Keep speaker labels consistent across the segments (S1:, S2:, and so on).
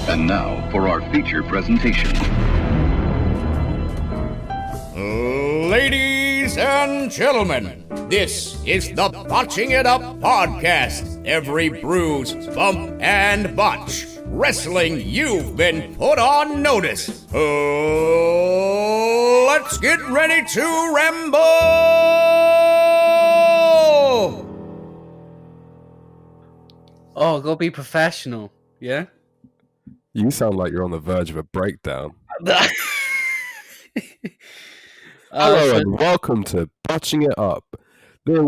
S1: And now for our feature presentation.
S2: Ladies and gentlemen, this is the Botching It Up podcast. Every bruise, bump, and botch. Wrestling, you've been put on notice. Let's get ready to ramble!
S3: Oh, go be professional, yeah?
S4: You sound like you're on the verge of a breakdown. Hello and welcome to Botching It Up.
S3: Oh,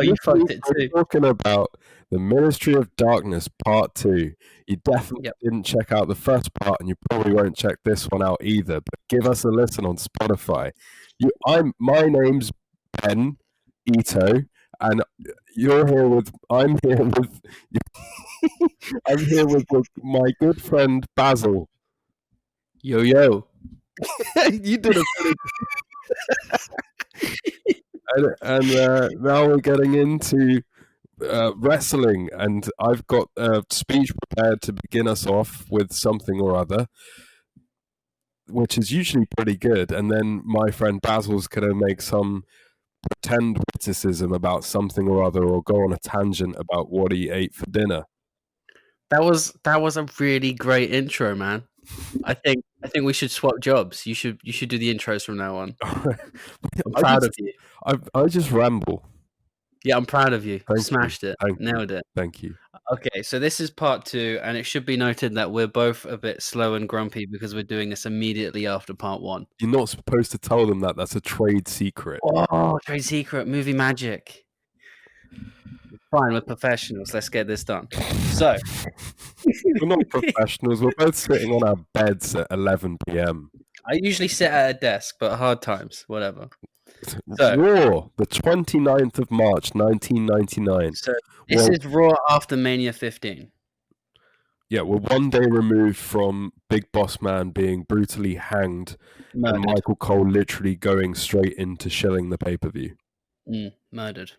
S3: you fucked it too.
S4: We're talking about the Ministry of Darkness Part 2. You definitely didn't check out the first part, and you probably won't check this one out either, but give us a listen on Spotify. My name's Ben Ito, and I'm here with my good friend Basil.
S3: Yo.
S4: You did a and now we're getting into wrestling, and I've got a speech prepared to begin us off with something or other, which is usually pretty good, and then my friend Basil's going to make some pretend witticism about something or other, or go on a tangent about what he ate for dinner.
S3: That was a really great intro, man. I think we should swap jobs. You should do the intros from now on. I'm proud of you.
S4: I just ramble.
S3: Yeah, I'm proud of you.
S4: Thank
S3: Smashed
S4: you.
S3: it.
S4: Thank
S3: Nailed
S4: you.
S3: it.
S4: Thank you.
S3: Okay, so this is part 2, and it should be noted that we're both a bit slow and grumpy because we're doing this immediately after part 1.
S4: You're not supposed to tell them that. That's a trade secret.
S3: Oh, trade secret, movie magic. Fine, we're professionals. Let's get this done. So,
S4: we're not professionals. We're both sitting on our beds at 11 p.m.
S3: I usually sit at a desk, but hard times, whatever. So,
S4: Raw, the 29th of March, 1999.
S3: So this is Raw after Mania 15.
S4: Yeah, we're one day removed from Big Boss Man being brutally hanged, and Michael Cole literally going straight into shilling the pay-per-view.
S3: Murdered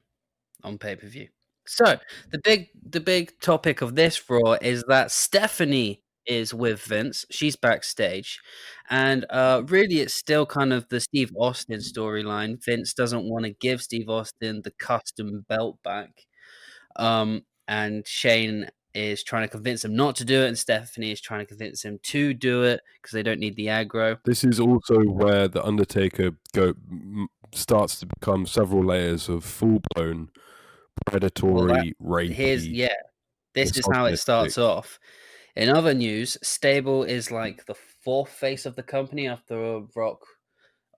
S3: on pay-per-view. So the big topic of this Raw is that Stephanie is with Vince. She's backstage, and really it's still kind of the Steve Austin storyline. Vince doesn't want to give Steve Austin the custom belt back, and Shane is trying to convince him not to do it, and Stephanie is trying to convince him to do it because they don't need the aggro.
S4: This is also where the Undertaker starts to become several layers of full-blown predatory rape.
S3: This is how it starts off. In other news, Stable is like the 4th face of the company after Rock,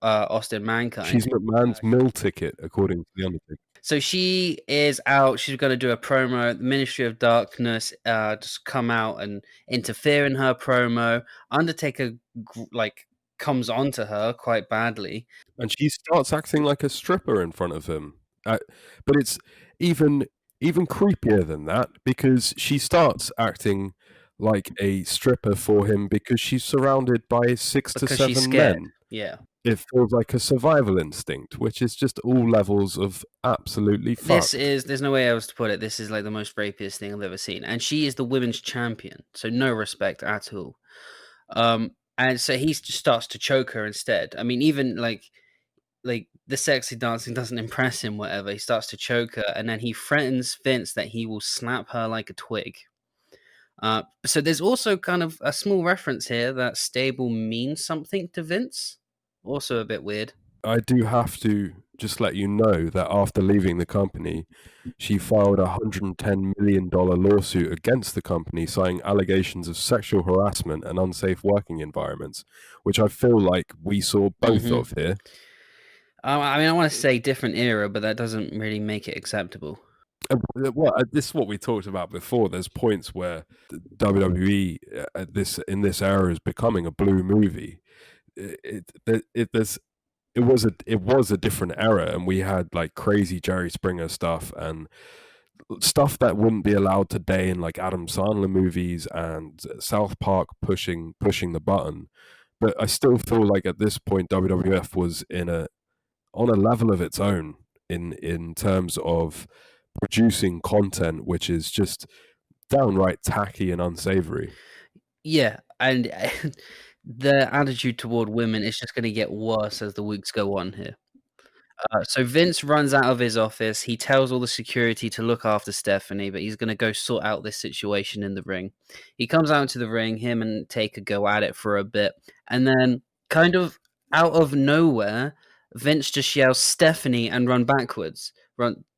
S3: Austin, Mankind.
S4: She's McMahon's meal ticket, according to the Undertaker.
S3: So she is out. She's going to do a promo. The Ministry of Darkness just come out and interfere in her promo. Undertaker comes onto her quite badly,
S4: and she starts acting like a stripper in front of him. But it's even creepier than that, because she starts acting like a stripper for him because she's surrounded by 6 to 7 men.
S3: Yeah.
S4: It feels like a survival instinct, which is just all levels of absolutely fucked.
S3: There's no way else to put it. This is like the most rapiest thing I've ever seen. And she is the women's champion, so no respect at all. And so he just starts to choke her instead. I mean, even like the sexy dancing doesn't impress him, whatever. He starts to choke her, and then he threatens Vince that he will snap her like a twig. So there's also kind of a small reference here that Stable means something to Vince. Also a bit weird.
S4: I do have to just let you know that after leaving the company, she filed a $110 million lawsuit against the company, citing allegations of sexual harassment and unsafe working environments, which I feel like we saw both of here.
S3: I mean, I want to say different era, but that doesn't really make it acceptable.
S4: Well, this is what we talked about before. There's points where WWE in this era is becoming a blue movie. It was a different era, and we had like crazy Jerry Springer stuff and stuff that wouldn't be allowed today in like Adam Sandler movies and South Park pushing the button. But I still feel like at this point WWF was in a on a level of its own in terms of producing content which is just downright tacky and unsavory.
S3: Yeah, and the attitude toward women is just going to get worse as the weeks go on here. So Vince runs out of his office. He tells all the security to look after Stephanie, but he's going to go sort out this situation in the ring. He comes out into the ring. Him and Taker go at it for a bit, and then kind of out of nowhere, Vince just yells Stephanie and run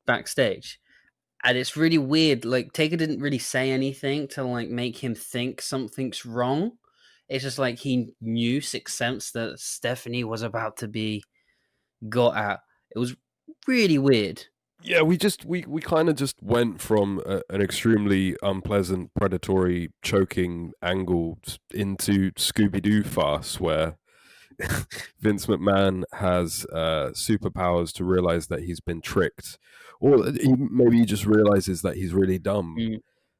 S3: backstage. And it's really weird. Like Taker didn't really say anything to like make him think something's wrong. It's just like he knew sixth sense that Stephanie was about to be got at. It was really weird.
S4: Yeah, we kind of just went from an extremely unpleasant, predatory, choking angle into Scooby-Doo farce, where Vince McMahon has superpowers to realize that he's been tricked, or maybe he just realizes that he's really dumb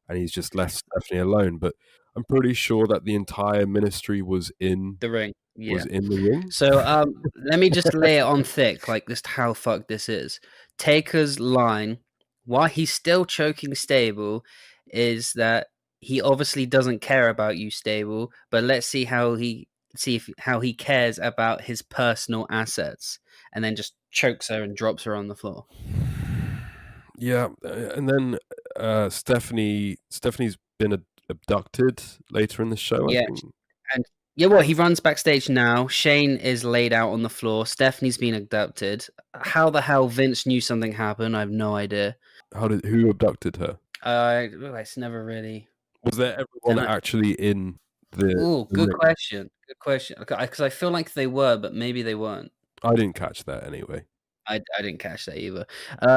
S4: and he's just left Stephanie alone. But I'm pretty sure that the entire ministry was in
S3: The ring.
S4: was in the ring.
S3: So let me just lay it on thick, like just how fucked this is. Taker's line, while he's still choking Stable, is that he obviously doesn't care about you, Stable, but let's see how he cares about his personal assets, and then just chokes her and drops her on the floor.
S4: Yeah, and then Stephanie's been abducted later in the show.
S3: Yeah,
S4: I think.
S3: and yeah, well, he runs backstage now. Shane is laid out on the floor. Stephanie's been abducted. How the hell Vince knew something happened, I have no idea.
S4: Who abducted her?
S3: It's never really.
S4: Was there everyone actually in the?
S3: Oh,
S4: the
S3: good
S4: ring?
S3: question. Good question. Because I feel like they were, but maybe they weren't.
S4: I didn't catch that anyway.
S3: I didn't catch that either.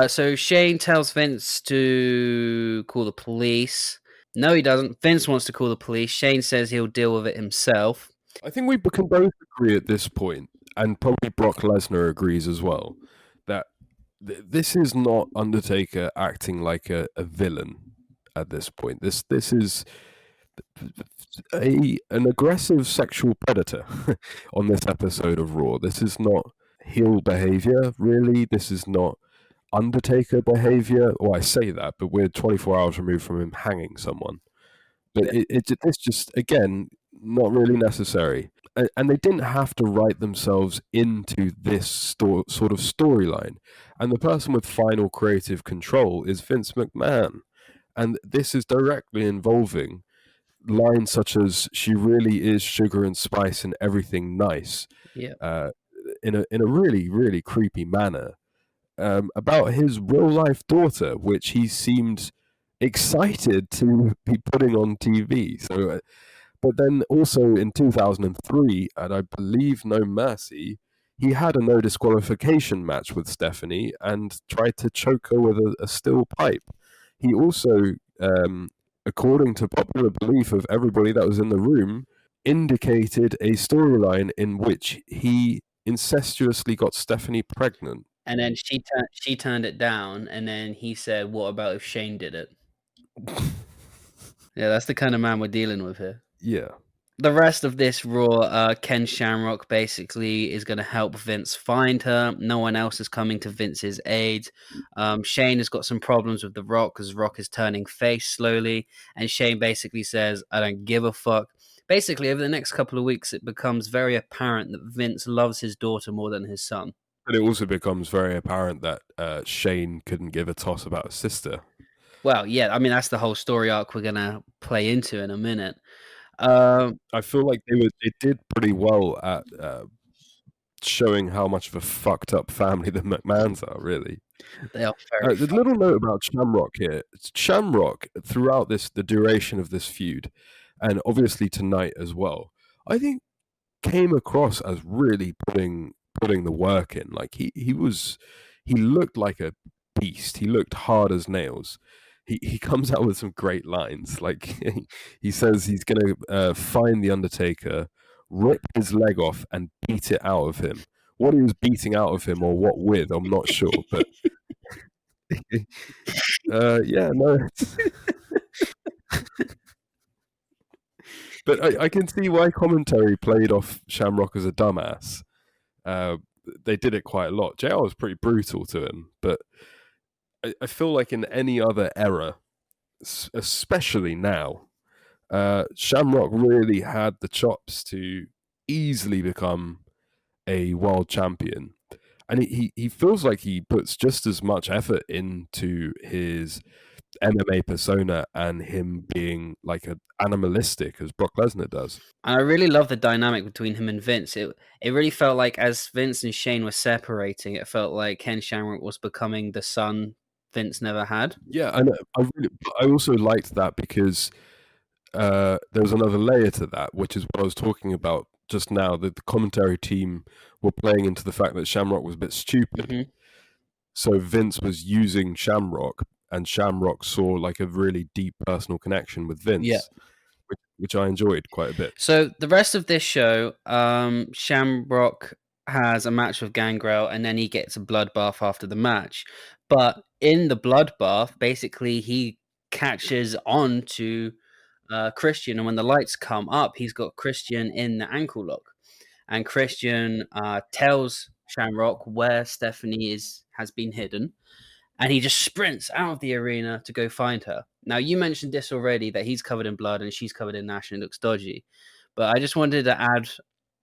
S3: So Shane tells Vince to call the police. No, he doesn't. Vince wants to call the police. Shane says he'll deal with it himself.
S4: I think we can both agree at this point, and probably Brock Lesnar agrees as well, that this is not Undertaker acting like a villain at this point. This is an aggressive sexual predator on this episode of Raw. This is not heel behavior, really. This is not Undertaker behavior. Well, I say that, but we're 24 hours removed from him hanging someone. But it's just, again, not really necessary. And they didn't have to write themselves into this sort of storyline. And the person with final creative control is Vince McMahon. And this is directly involving lines such as "she really is sugar and spice and everything nice," in a really, really creepy manner, about his real life daughter, which he seemed excited to be putting on TV. So, but then also in 2003, and I believe No Mercy, he had a no disqualification match with Stephanie and tried to choke her with a steel pipe. He also, according to popular belief of everybody that was in the room, indicated a storyline in which he incestuously got Stephanie pregnant.
S3: And then she turned it down, and then he said, "What about if Shane did it?" Yeah, that's the kind of man we're dealing with here.
S4: Yeah.
S3: The rest of this Raw, Ken Shamrock basically is going to help Vince find her. No one else is coming to Vince's aid. Shane has got some problems with The Rock because Rock is turning face slowly. And Shane basically says, "I don't give a fuck." Basically, over the next couple of weeks, it becomes very apparent that Vince loves his daughter more than his son.
S4: But it also becomes very apparent that Shane couldn't give a toss about his sister.
S3: Well, yeah, I mean, that's the whole story arc we're going to play into in a minute.
S4: I feel like they did pretty well at showing how much of a fucked up family the McMahons are, really.
S3: They are very
S4: The little note about Shamrock here. Shamrock, throughout the duration of this feud, and obviously tonight as well, I think came across as really putting the work in. Like he looked like a beast. He looked hard as nails. He comes out with some great lines. Like he says he's going to find the Undertaker, rip his leg off, and beat it out of him. What he was beating out of him, or what with, I'm not sure. But yeah, no. But I can see why commentary played off Shamrock as a dumbass. they did it quite a lot. JR was pretty brutal to him, but I feel like in any other era, especially now, Shamrock really had the chops to easily become a world champion. And he feels like he puts just as much effort into his MMA persona and him being like an animalistic as Brock Lesnar does.
S3: And I really love the dynamic between him and Vince. It really felt like as Vince and Shane were separating, it felt like Ken Shamrock was becoming the son Vince never had.
S4: Yeah, and I also liked that because there was another layer to that, which is what I was talking about just now. That the commentary team were playing into the fact that Shamrock was a bit stupid.
S3: Mm-hmm.
S4: So Vince was using Shamrock, and Shamrock saw like a really deep personal connection with Vince,
S3: Yeah.
S4: which I enjoyed quite a bit.
S3: So the rest of this show, Shamrock has a match with Gangrel, and then he gets a bloodbath after the match. But in the bloodbath, basically he catches on to Christian, and when the lights come up, he's got Christian in the ankle lock, and Christian tells Shamrock where Stephanie has been hidden, and he just sprints out of the arena to go find her. Now, you mentioned this already, that he's covered in blood and she's covered in ash and it looks dodgy, but I just wanted to add,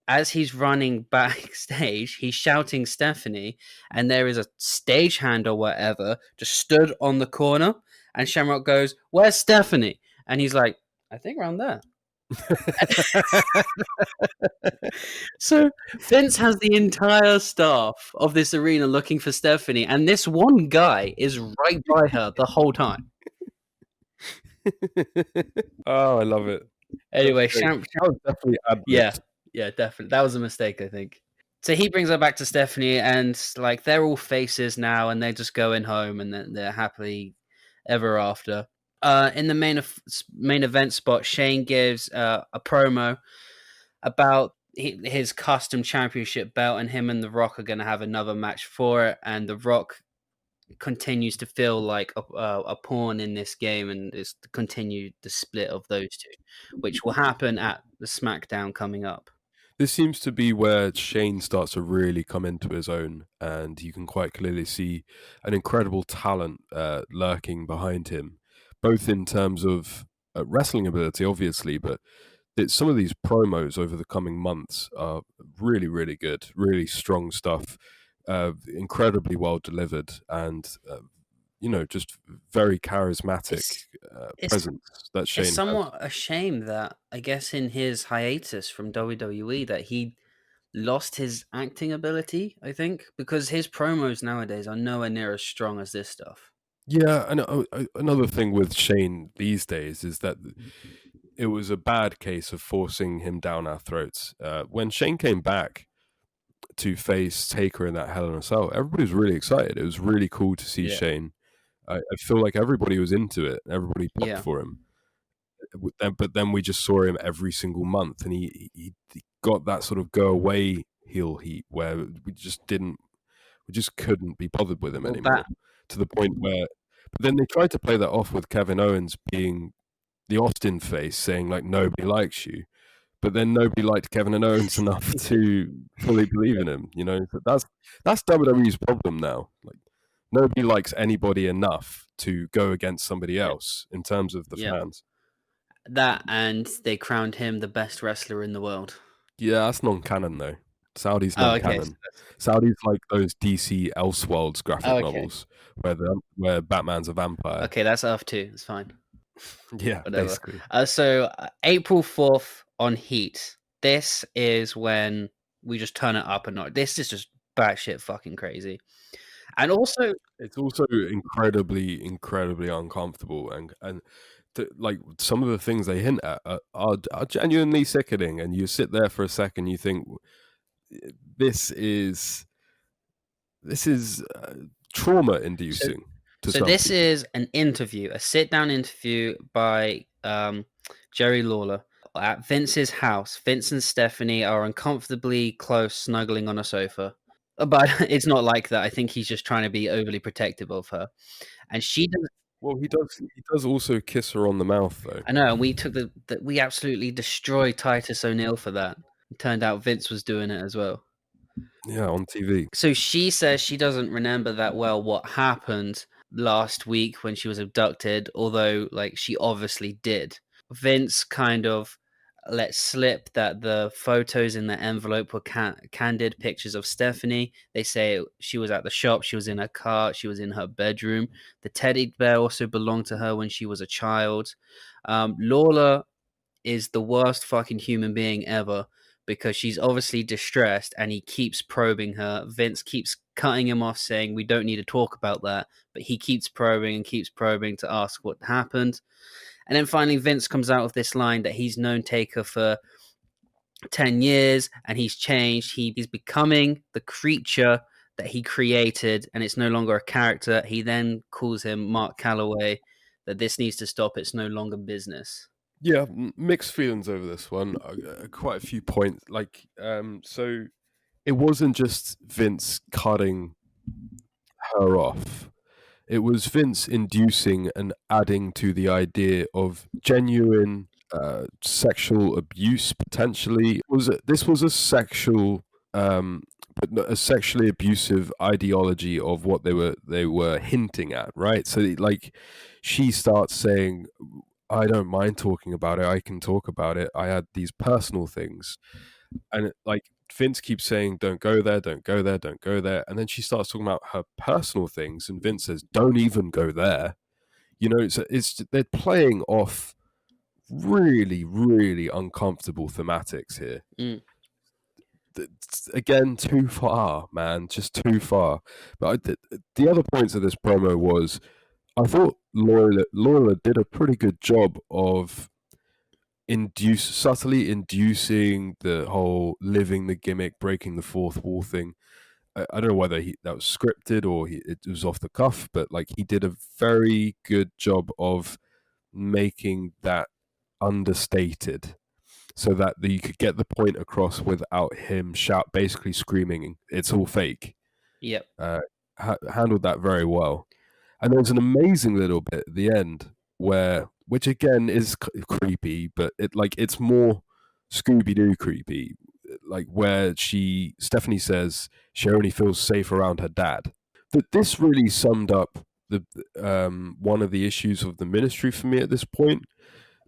S3: as he's running backstage, he's shouting Stephanie, and there is a stagehand or whatever just stood on the corner, and Shamrock goes, "Where's Stephanie?" And he's like, "I think around there." So Vince has the entire staff of this arena looking for Stephanie, and this one guy is right by her the whole time.
S4: Oh, I love it.
S3: Anyway,
S4: That was definitely
S3: yeah, definitely. That was a mistake, I think. So he brings her back to Stephanie, and like they're all faces now, and they're just going home, and they're happily ever after. In the main event spot, Shane gives a promo about his custom championship belt, and him and The Rock are going to have another match for it. And The Rock continues to feel like a pawn in this game, and is to continue the split of those two, which will happen at the SmackDown coming up.
S4: This seems to be where Shane starts to really come into his own, and you can quite clearly see an incredible talent lurking behind him, both in terms of wrestling ability, obviously, but some of these promos over the coming months are really, really good, really strong stuff, incredibly well delivered, and just very charismatic presence that Shane
S3: It's
S4: has.
S3: somewhat a shame that, I guess, in his hiatus from WWE, that he lost his acting ability, I think, because his promos nowadays are nowhere near as strong as this stuff.
S4: Yeah, and another thing with Shane these days is that it was a bad case of forcing him down our throats. When Shane came back to face Taker in that Hell in a Cell, everybody was really excited. It was really cool to see Shane. I feel like everybody was into it. Everybody popped for him. But then we just saw him every single month, and he got that sort of go away heel heat where we just couldn't be bothered with him anymore. To the point where, but then they tried to play that off with Kevin Owens being the Austin face, saying like nobody likes you, but then nobody liked Kevin Owens enough to fully believe in him. That's WWE's problem now. Like nobody likes anybody enough to go against somebody else in terms of the fans.
S3: That, and they crowned him the best wrestler in the world.
S4: Yeah, that's non-canon though. Saudi's non-canon.
S3: Okay.
S4: Saudi's like those DC Elseworlds graphic novels where Batman's a vampire.
S3: Okay, that's Earth 2. It's fine.
S4: Yeah,
S3: whatever.
S4: Basically.
S3: So April 4th on Heat. This is when we just turn it up a notch. This is just batshit fucking crazy. And also,
S4: it's also incredibly, incredibly uncomfortable, and like some of the things they hint at are genuinely sickening. And you sit there for a second, you think, this is trauma-inducing.
S3: So this is an interview, a sit-down interview by Jerry Lawler at Vince's house. Vince and Stephanie are uncomfortably close, snuggling on a sofa. But it's not like that. I think he's just trying to be overly protective of her, and she does.
S4: Well, he does also kiss her on the mouth, though.
S3: I know, and we took we absolutely destroyed Titus O'Neil for that. It turned out Vince was doing it as well.
S4: Yeah, on TV.
S3: So she says she doesn't remember that well what happened last week when she was abducted, although like she obviously did. Vince kind of let slip that the photos in the envelope were candid pictures of Stephanie. They say she was at the shop, she was in her car, she was in her bedroom. The teddy bear also belonged to her when she was a child. Lawler is the worst fucking human being ever because she's obviously distressed and he keeps probing her. Vince keeps cutting him off, saying, "We don't need to talk about that." But he keeps probing and keeps probing to ask what happened. And then finally, Vince comes out with this line that he's known Taker for 10 years and he's changed. He's becoming the creature that he created, and it's no longer a character. He then calls him Mark Calloway, that this needs to stop. It's no longer business.
S4: Yeah, mixed feelings over this one. Quite a few points. Like, so it wasn't just Vince cutting her off. It was Vince inducing and adding to the idea of genuine sexual abuse potentially. This was a sexual, but a sexually abusive ideology of what they were hinting at, right? So like, she starts saying, "I don't mind talking about it. I can talk about it. I had these personal things," and like Vince keeps saying, "Don't go there, don't go there, don't go there," and then she starts talking about her personal things, and Vince says, "Don't even go there." You know, it's they're playing off really, really uncomfortable thematics here.
S3: Mm.
S4: Again, too far, man, just too far. But the other points of this promo was, I thought Laura did a pretty good job of subtly inducing the whole living the gimmick, breaking the fourth wall thing. I don't know whether that was scripted or it was off the cuff, but like he did a very good job of making that understated, so that you could get the point across without him basically screaming, "It's all fake."
S3: Yep.
S4: Handled that very well. And there's an amazing little bit at the end which again is creepy, but it's more Scooby Doo creepy, like where Stephanie says she only feels safe around her dad. That this really summed up the one of the issues of the ministry for me at this point,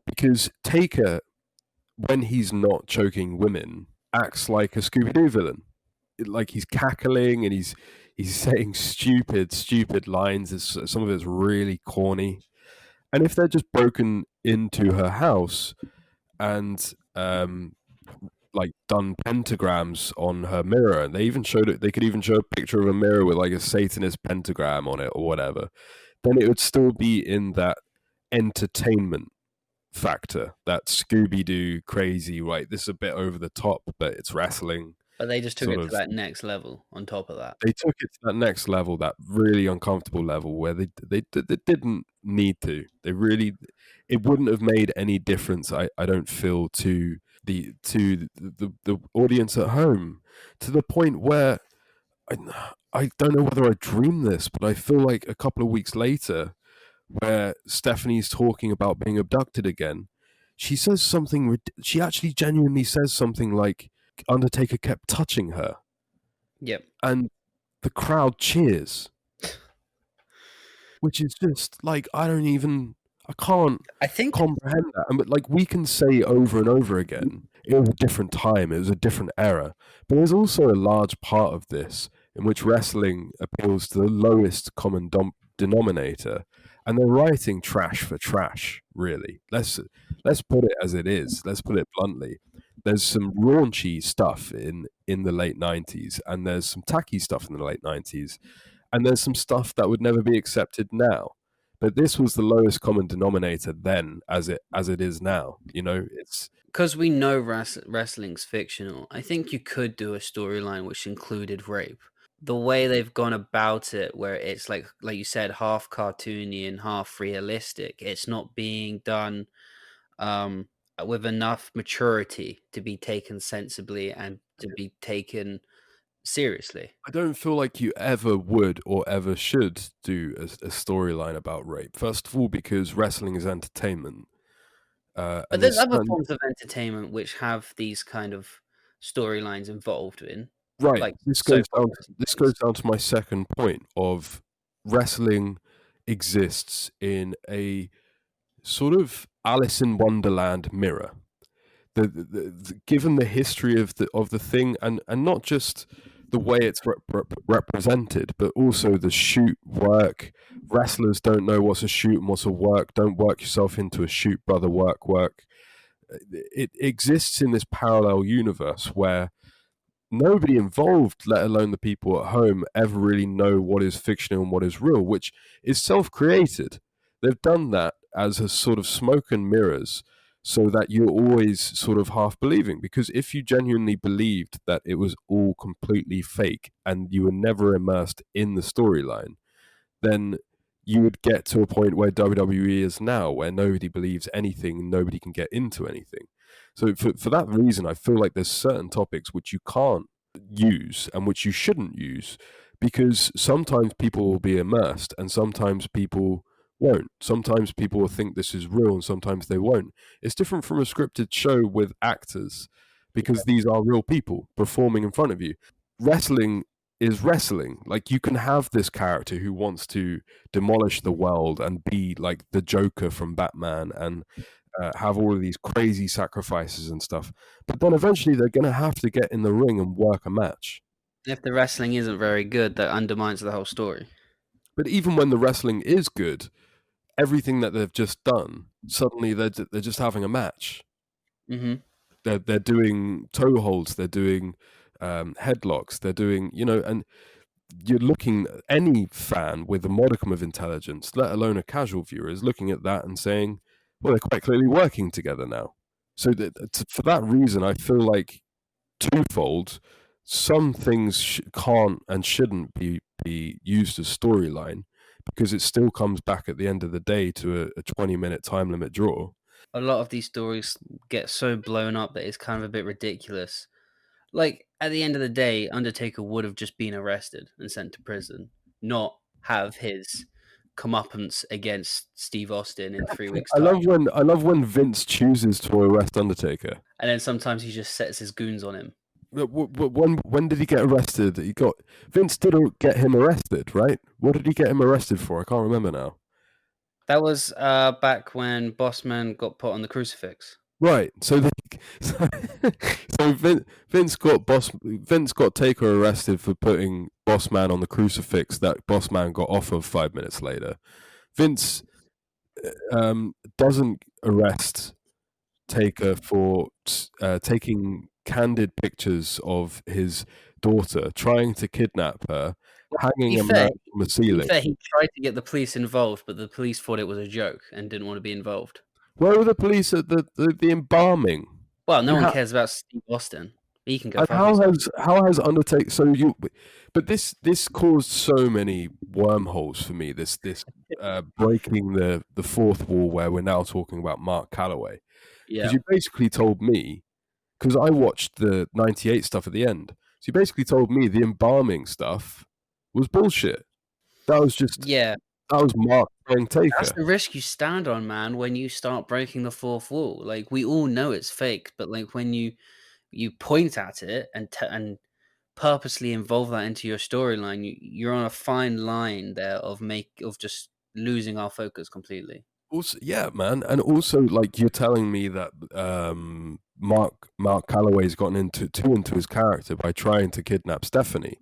S4: because Taker, when he's not choking women, acts like a Scooby Doo villain. Like he's cackling and he's saying stupid lines. Some of it's really corny. And if they're just broken into her house and like done pentagrams on her mirror, and they could even show a picture of a mirror with like a Satanist pentagram on it or whatever, then it would still be in that entertainment factor, that Scooby-Doo crazy, right? This is a bit over the top, but it's wrestling.
S3: But they just took it to that next level on top of that.
S4: They took it to that next level, that really uncomfortable level where they didn't need to. It wouldn't have made any difference, I don't feel, to the audience at home, to the point where I don't know whether I dreamed this, but I feel like a couple of weeks later, where Stephanie's talking about being abducted again, she says something. She actually genuinely says something like, Undertaker kept touching her.
S3: Yep.
S4: And the crowd cheers. Which is just like, I can't comprehend that. But like, we can say over and over again, it was a different time, it was a different era. But there's also a large part of this in which wrestling appeals to the lowest common denominator, and they're writing trash for trash, really. Let's put it as it is. Let's put it bluntly. There's some raunchy stuff in the late 90s, and there's some tacky stuff in the late 90s, and there's some stuff that would never be accepted now. But this was the lowest common denominator then, as it is now. You know, it's
S3: because we know wrestling's fictional. I think you could do a storyline which included rape. The way they've gone about it, where it's like you said, half cartoony and half realistic. It's not being done with enough maturity to be taken sensibly and to be taken seriously.
S4: I don't feel like you ever would or ever should do a storyline about rape. First of all, because wrestling is entertainment.
S3: But there's other forms of entertainment which have these kind of storylines involved in.
S4: Right.
S3: like
S4: This
S3: so
S4: goes
S3: far.
S4: down. This goes down to my second point of wrestling exists in a sort of Alice in Wonderland mirror. Given the history of the thing, and not just the way it's represented, but also the shoot work. Wrestlers don't know what's a shoot and what's a work. Don't work yourself into a shoot, brother. Work. It exists in this parallel universe where nobody involved, let alone the people at home, ever really know what is fictional and what is real, which is self-created. They've done that as a sort of smoke and mirrors so that you're always sort of half believing. Because if you genuinely believed that it was all completely fake and you were never immersed in the storyline, then you would get to a point where WWE is now, where nobody believes anything, nobody can get into anything. So for that reason, I feel like there's certain topics which you can't use and which you shouldn't use, because sometimes people will be immersed and sometimes people won't. Sometimes people will think this is real and sometimes they won't. It's different from a scripted show with actors, because these are real people performing in front of you. Wrestling is wrestling. Like, you can have this character who wants to demolish the world and be like the Joker from Batman and have all of these crazy sacrifices and stuff. But then eventually they're going to have to get in the ring and work a match.
S3: If the wrestling isn't very good, that undermines the whole story.
S4: But even when the wrestling is good, everything that they've just done, suddenly they're just having a match.
S3: Mm-hmm.
S4: They're doing toe holds, they're doing headlocks, they're doing, and you're looking, any fan with a modicum of intelligence, let alone a casual viewer, is looking at that and saying, well, they're quite clearly working together now. So for that reason, I feel like twofold, some things can't and shouldn't be used as storyline, because it still comes back at the end of the day to a 20-minute time limit draw.
S3: A lot of these stories get so blown up that it's kind of a bit ridiculous. Like, at the end of the day, Undertaker would have just been arrested and sent to prison, not have his comeuppance against Steve Austin in 3 weeks'
S4: I
S3: time.
S4: love when Vince chooses to arrest Undertaker.
S3: And then sometimes he just sets his goons on him.
S4: When did he get arrested? Vince didn't get him arrested, right? What did he get him arrested for? I can't remember now.
S3: That was back when Bossman got put on the crucifix.
S4: Right. So Vince got Taker arrested for putting Bossman on the crucifix that Bossman got off of 5 minutes later. Vince doesn't arrest Taker for taking candid pictures of his daughter, trying to kidnap her, hanging a man from the ceiling.
S3: He tried to get the police involved, but the police thought it was a joke and didn't want to be involved.
S4: Where were the police at the embalming?
S3: Well, no one cares about Steve Austin. He can go.
S4: And how has Undertaker? But this caused so many wormholes for me. This breaking the fourth wall, where we're now talking about Mark Calloway. Because you basically told me, because I watched the '98 stuff at the end. So you basically told me the embalming stuff was bullshit. That was just that was Mark playing Taker.
S3: That's the risk you stand on, man, when you start breaking the fourth wall. Like, we all know it's fake, but like when you point at it and purposely involve that into your storyline, you're on a fine line there of just losing our focus completely.
S4: Also, yeah, man, and also, like, you're telling me that Mark Calloway's gotten too into his character by trying to kidnap Stephanie,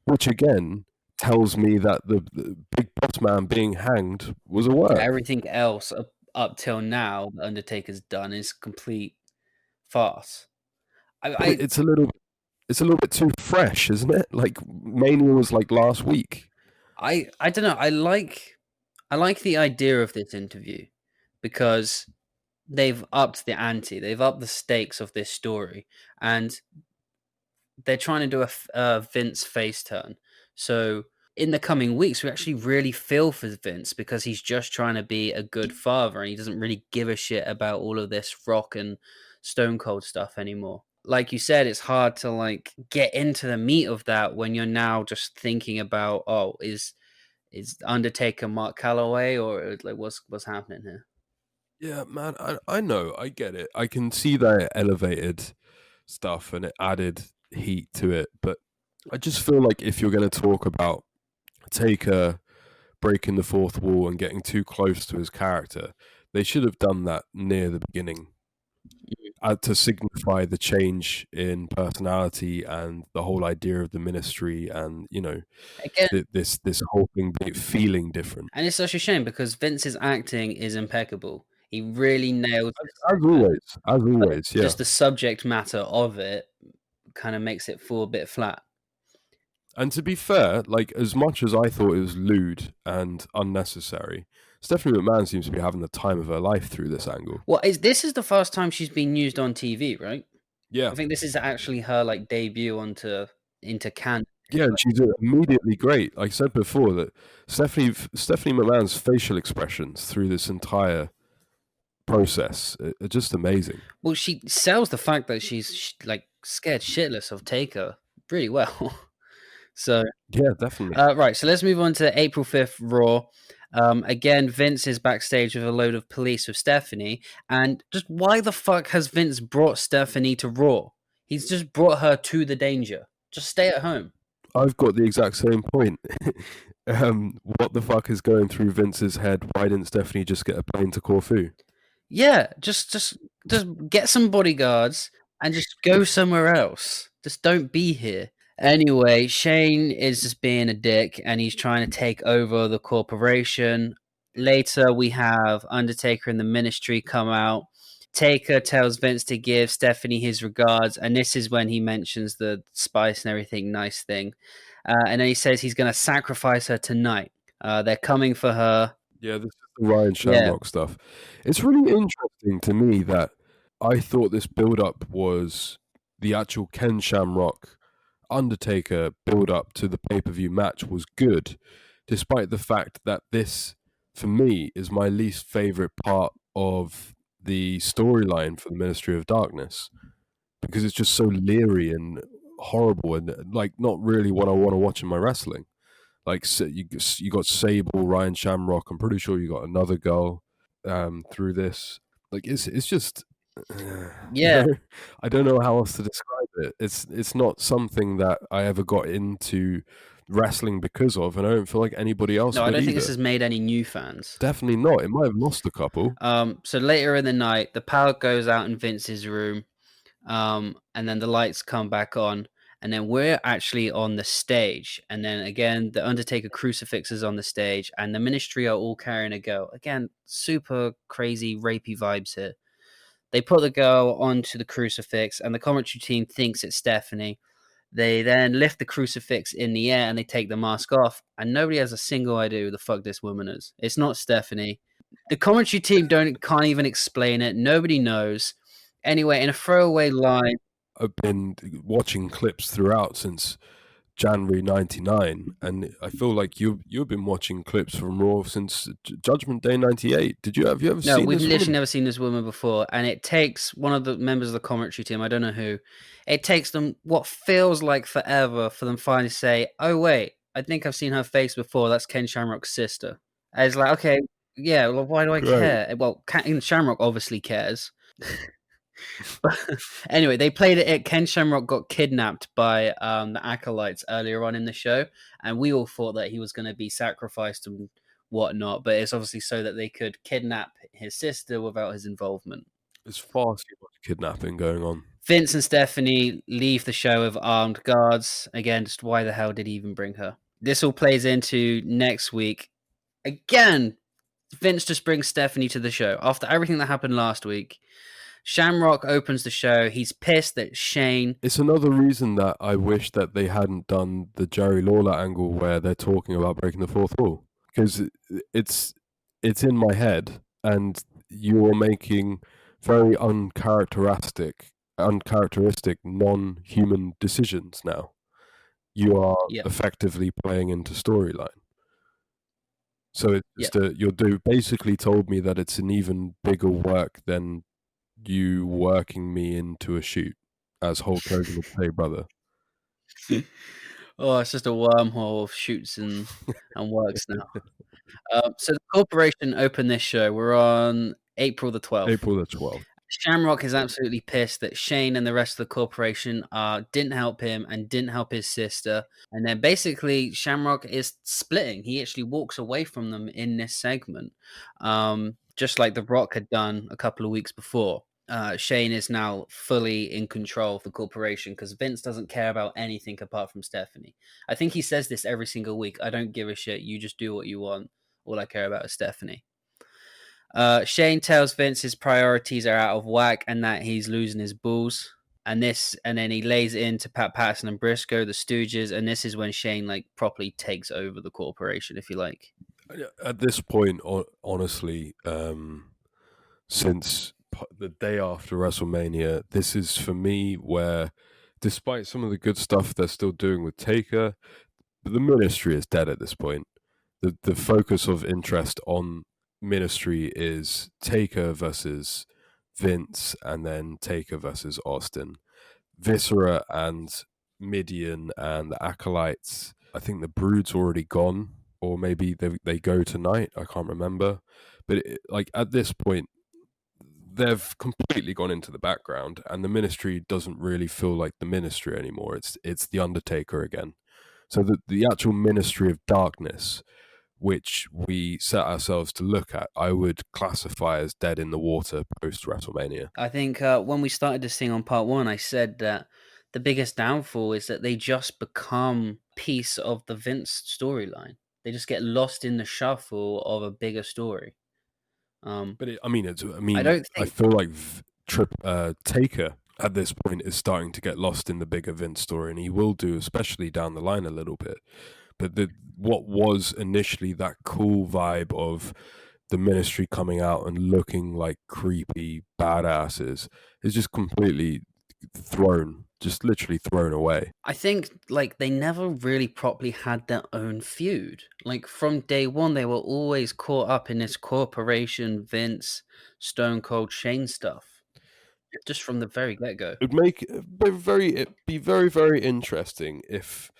S4: which again tells me that the big boss man being hanged was a work.
S3: Everything else up till now the Undertaker's done is complete farce.
S4: It's a little bit too fresh, isn't it? Like, Mania was like last week.
S3: I don't know. I like the idea of this interview because they've upped the ante. They've upped the stakes of this story, and they're trying to do a Vince face turn. So in the coming weeks, we actually really feel for Vince because he's just trying to be a good father and he doesn't really give a shit about all of this Rock and Stone Cold stuff anymore. Like you said, it's hard to like get into the meat of that when you're now just thinking about, oh, is Undertaker Mark Calloway, or like what's happening here?
S4: Yeah, man, I know, I get it. I can see that it elevated stuff and it added heat to it. But I just feel like if you're going to talk about Taker breaking the fourth wall and getting too close to his character, they should have done that near the beginning to signify the change in personality and the whole idea of the ministry, and
S3: Again,
S4: this whole thing feeling different.
S3: and it's such a shame because Vince's acting is impeccable. He really nails
S4: As always, yeah.
S3: just the subject matter of it kind of makes it fall a bit flat.
S4: And to be fair, like, as much as I thought it was lewd and unnecessary, Stephanie McMahon seems to be having the time of her life through this angle.
S3: Well, this is the first time she's been used on TV, right?
S4: Yeah.
S3: I think this is actually her like debut into canon.
S4: Yeah, and she's immediately great. Like I said before, that Stephanie McMahon's facial expressions through this entire process are just amazing.
S3: Well, she sells the fact that she's like scared shitless of Taker really well. So
S4: yeah, definitely.
S3: Right, so let's move on to April 5th Raw. Again, Vince is backstage with a load of police with Stephanie. And just why the fuck has Vince brought Stephanie to Raw? He's just brought her to the danger. Just stay at home.
S4: I've got the exact same point. What the fuck is going through Vince's head? Why didn't Stephanie just get a plane to Corfu?
S3: Yeah, just get some bodyguards and just go somewhere else. Just don't be here. Anyway, Shane is just being a dick and he's trying to take over the corporation. Later, we have Undertaker and the Ministry come out. Taker tells Vince to give Stephanie his regards, and this is when he mentions the spice and everything nice thing. And then he says he's going to sacrifice her tonight. They're coming for her.
S4: Yeah, this is the Ryan Shamrock stuff. It's really interesting to me that I thought this build-up was the actual Ken Shamrock Undertaker build-up to the pay-per-view match was good, despite the fact that this, for me, is my least favorite part of the storyline for the Ministry of Darkness, because it's just so leery and horrible and like not really what I want to watch in my wrestling. Like, so you got Sable, Ryan Shamrock. I'm pretty sure you got another girl through this. Like, it's just
S3: Yeah.
S4: I don't know how else to describe it. It's not something that I ever got into wrestling because of, and I don't feel like anybody else.
S3: No, I don't think
S4: either.
S3: this has made any new fans.
S4: Definitely not. It might have lost a couple.
S3: So later in the night, the power goes out in Vince's room, and then the lights come back on, and then we're actually on the stage, and then again the Undertaker crucifix is on the stage, and the Ministry are all carrying a girl. Again, super crazy rapey vibes here. They put the girl onto the crucifix, and the commentary team thinks it's Stephanie. They then lift the crucifix in the air and they take the mask off, and nobody has a single idea who the fuck this woman is. It's not Stephanie. The commentary team can't even explain it. Nobody knows. Anyway, in a throwaway line,
S4: I've been watching clips throughout since January '99, and I feel like you've been watching clips from Raw since Judgment Day '98. Have you ever seen?
S3: No, we've
S4: this
S3: literally
S4: woman?
S3: never seen this woman before, and it takes one of the members of the commentary team, I don't know who, it takes them what feels like forever for them finally to say, "Oh wait, I think I've seen her face before. That's Ken Shamrock's sister." And it's like, okay, yeah, well, why do I care? Well, Ken Shamrock obviously cares. Anyway, they played it. Ken Shamrock got kidnapped by the acolytes earlier on in the show, and we all thought that he was going to be sacrificed and whatnot, but it's obviously so that they could kidnap his sister without his involvement.
S4: There's far too much kidnapping going on.
S3: Vince and Stephanie leave the show with armed guards. Again, just why the hell did he even bring her? This all plays into next week. Again, Vince just brings Stephanie to the show after everything that happened last week. Shamrock opens the show. He's pissed that Shane...
S4: It's another reason that I wish that they hadn't done the Jerry Lawler angle where they're talking about breaking the fourth wall, because it's in my head, and you're making very uncharacteristic non-human decisions now. You are effectively playing into storyline. So it's basically told me that it's an even bigger work than you working me into a shoot, as Hulk Hogan would say, brother.
S3: Oh, it's just a wormhole of shoots and works now. So the corporation opened this show. We're on April the 12th.
S4: April the 12th.
S3: Shamrock is absolutely pissed that Shane and the rest of the corporation didn't help him and didn't help his sister. And then basically Shamrock is splitting. He actually walks away from them in this segment, just like The Rock had done a couple of weeks before. Shane is now fully in control of the corporation because Vince doesn't care about anything apart from Stephanie. I think he says this every single week. I don't give a shit. You just do what you want. All I care about is Stephanie. Shane tells Vince his priorities are out of whack and that he's losing his balls. And then he lays it into Pat Patterson and Briscoe, the Stooges, and this is when Shane like properly takes over the corporation, if you like.
S4: At this point, honestly, since the day after WrestleMania, this is for me where, despite some of the good stuff they're still doing with Taker, the ministry is dead at this point. The focus of interest on ministry is Taker versus Vince, and then Taker versus Austin. Viscera and Midian and the Acolytes. I think the Brood's already gone, or maybe they go tonight. I can't remember. But like at this point, they've completely gone into the background, and the ministry doesn't really feel like the ministry anymore. It's the Undertaker again. So the actual ministry of darkness, which we set ourselves to look at, I would classify as dead in the water post WrestleMania.
S3: I think when we started this thing on part 1, I said that the biggest downfall is that they just become piece of the Vince storyline. They just get lost in the shuffle of a bigger story.
S4: But I feel like Taker at this point is starting to get lost in the bigger Vince story, and he will do, especially down the line a little bit. But what was initially that cool vibe of the ministry coming out and looking like creepy badasses is just completely literally thrown away.
S3: I think like they never really properly had their own feud. Like from day one, they were always caught up in this corporation, Vince, Stone Cold, Shane stuff. Just from the very get-go.
S4: It'd be very, very interesting if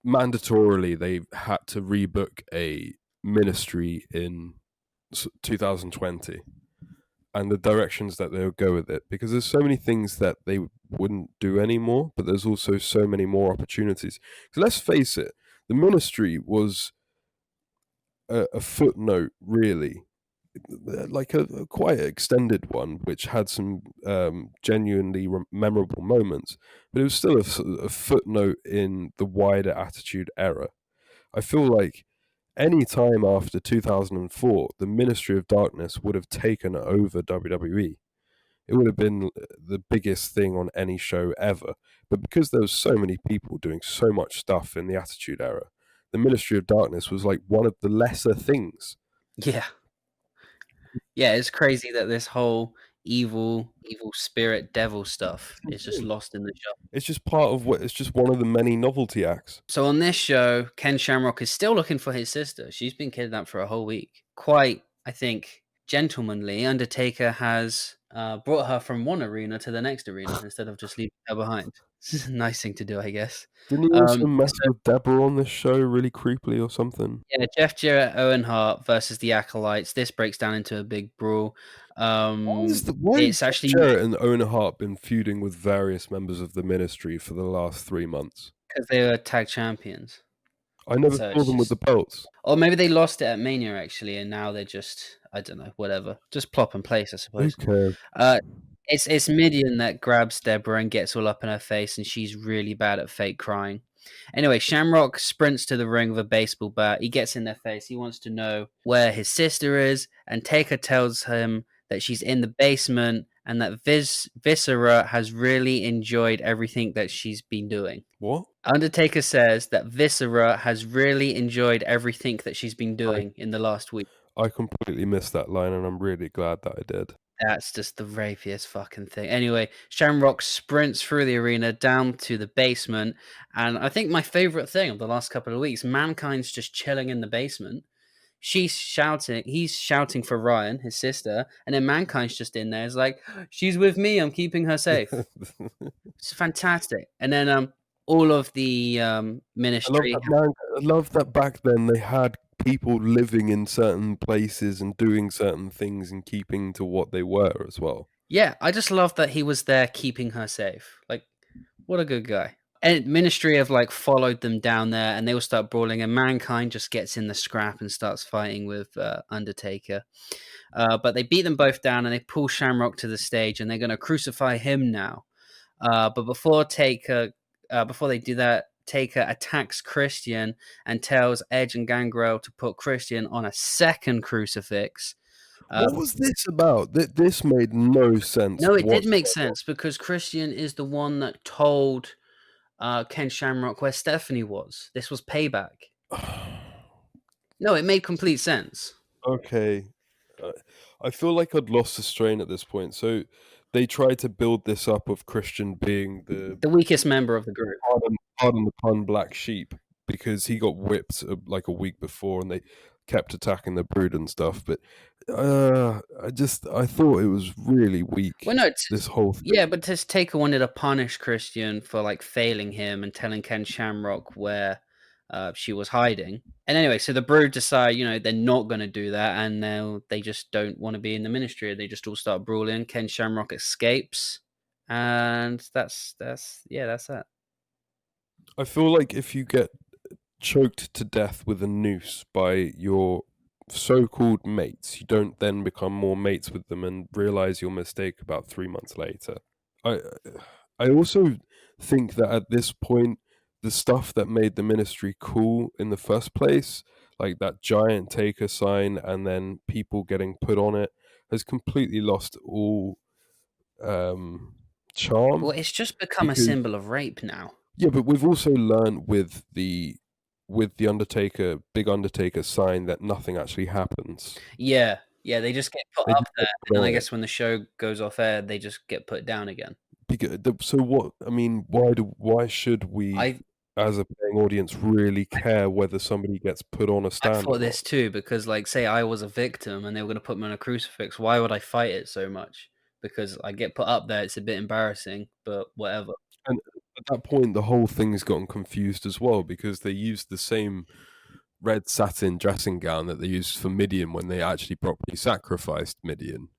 S4: mandatorily they had to rebook a ministry in 2020 and the directions that they would go with it, because there's so many things that they wouldn't do anymore, but there's also so many more opportunities. So let's face it, the ministry was a footnote, really, like a quite extended one, which had some genuinely memorable moments, but it was still a footnote in the wider Attitude Era. I feel like any time after 2004, the Ministry of Darkness would have taken over WWE. It would have been the biggest thing on any show ever. But because there was so many people doing so much stuff in the Attitude Era, the Ministry of Darkness was like one of the lesser things.
S3: Yeah. Yeah, it's crazy that this whole evil spirit devil stuff is just lost in the shuffle.
S4: It's just part of it's just one of the many novelty acts.
S3: So on this show, Ken Shamrock is still looking for his sister. She's been kidnapped for a whole week. Quite, I think, gentlemanly, Undertaker has brought her from one arena to the next arena instead of just leaving her behind. This is a nice thing to do, I guess.
S4: Didn't he also mess with Deborah on this show really creepily or something?
S3: Yeah, Jeff Jarrett, Owen Hart versus the Acolytes. This breaks down into a big brawl.
S4: Why has actually Jarrett and Owen Hart been feuding with various members of the ministry for the last 3 months?
S3: Because they were tag champions.
S4: I never saw them with the belts.
S3: Or maybe they lost it at Mania, actually, and now they're just, I don't know, whatever. Just plop in place, I suppose.
S4: Okay.
S3: It's Midian that grabs Deborah and gets all up in her face, and she's really bad at fake crying. Anyway, Shamrock sprints to the ring with a baseball bat. He gets in their face. He wants to know where his sister is, and Taker tells him that she's in the basement and that Viscera has really enjoyed everything that she's been doing.
S4: What?
S3: Undertaker says that Viscera has really enjoyed everything that she's been doing in the last week.
S4: I completely missed that line, and I'm really glad that I did.
S3: That's just the rapiest fucking thing. Anyway, Shamrock sprints through the arena down to the basement, and I think my favorite thing of the last couple of weeks, Mankind's just chilling in the basement. He's shouting for Ryan, his sister, and then Mankind's just in there. It's like, she's with me, I'm keeping her safe. It's fantastic. And then all of the ministry.
S4: I love that back then they had people living in certain places and doing certain things and keeping to what they were as well.
S3: Yeah, I just love that he was there keeping her safe. Like, what a good guy. And Ministry have like followed them down there, and they all start brawling. And Mankind just gets in the scrap and starts fighting with Undertaker. But they beat them both down, and they pull Shamrock to the stage, and they're going to crucify him now. But before they do that, Taker attacks Christian and tells Edge and Gangrel to put Christian on a second crucifix.
S4: What was this about? This made no sense
S3: No, it did
S4: whatsoever.
S3: make sense because Christian is the one that told Ken Shamrock where Stephanie was. This was payback. No, it made complete sense.
S4: Okay. I feel like I'd lost the strain at this point. So they tried to build this up of Christian being the
S3: The weakest member of the group.
S4: pardon the pun black sheep because he got whipped like a week before and they kept attacking the Brood and stuff. But I thought it was really weak.
S3: Well, no,
S4: this whole thing.
S3: yeah, but Taker wanted to punish Christian for like failing him and telling Ken Shamrock where she was hiding. And anyway, so the Brood decide, they're not going to do that, and now they just don't want to be in the Ministry. They just all start brawling. Ken Shamrock escapes, and that's that.
S4: I feel like if you get choked to death with a noose by your so-called mates, you don't then become more mates with them and realize your mistake about 3 months later. I also think that at this point, the stuff that made the Ministry cool in the first place, like that giant Taker sign and then people getting put on it, has completely lost all charm.
S3: Well, it's just become a symbol of rape now.
S4: Yeah, but we've also learned with the Undertaker, big Undertaker sign that nothing actually happens.
S3: Yeah, they just get put
S4: They
S3: up
S4: just
S3: there,
S4: get put
S3: and
S4: on
S3: I
S4: it.
S3: guess when the show goes off air, they just get put down again.
S4: So what? I mean, why should we, as a paying audience, really care whether somebody gets put on a
S3: I
S4: stand?
S3: thought this too, because like, say I was a victim and they were going to put me on a crucifix, why would I fight it so much? Because I get put up there, it's a bit embarrassing, but whatever.
S4: And at that point, the whole thing's gotten confused as well because they used the same red satin dressing gown that they used for Midian when they actually properly sacrificed Midian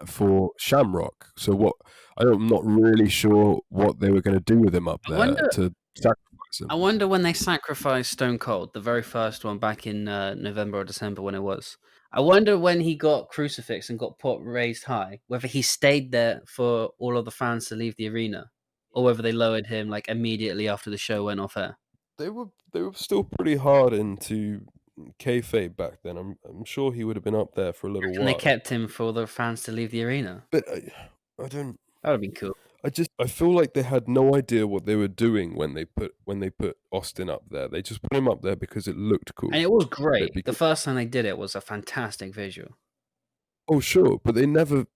S4: for Shamrock. So what? I'm not really sure what they were going to do with him up there to sacrifice him.
S3: I wonder when they sacrificed Stone Cold, the very first one back in November or December when it was. I wonder when he got crucifixed and got put raised high, whether he stayed there for all of the fans to leave the arena, or whether they lowered him like immediately after the show went off air.
S4: They were still pretty hard into kayfabe back then. I'm sure he would have been up there for a little while.
S3: And they kept him for the fans to leave the arena.
S4: But I don't.
S3: That would have been cool.
S4: I feel like they had no idea what they were doing when they put Austin up there. They just put him up there because it looked cool.
S3: And it was great. The first time they did it was a fantastic visual.
S4: Oh sure, but they never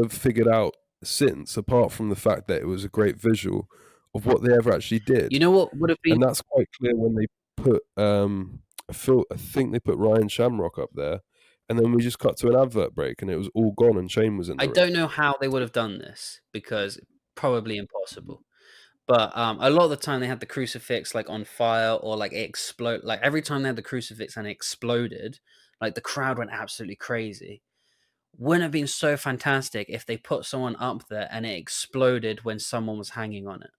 S4: figured out since, apart from the fact that it was a great visual, of what they ever actually did.
S3: You know what would have been,
S4: and that's quite clear when they put I think they put Ryan Shamrock up there, and then we just cut to an advert break, and it was all gone, and Shane was in.
S3: I don't know how they would have done this because probably impossible. But a lot of the time they had the crucifix like on fire or like it explode. Like every time they had the crucifix and it exploded, like the crowd went absolutely crazy. Wouldn't have been so fantastic if they put someone up there and it exploded when someone was hanging on it.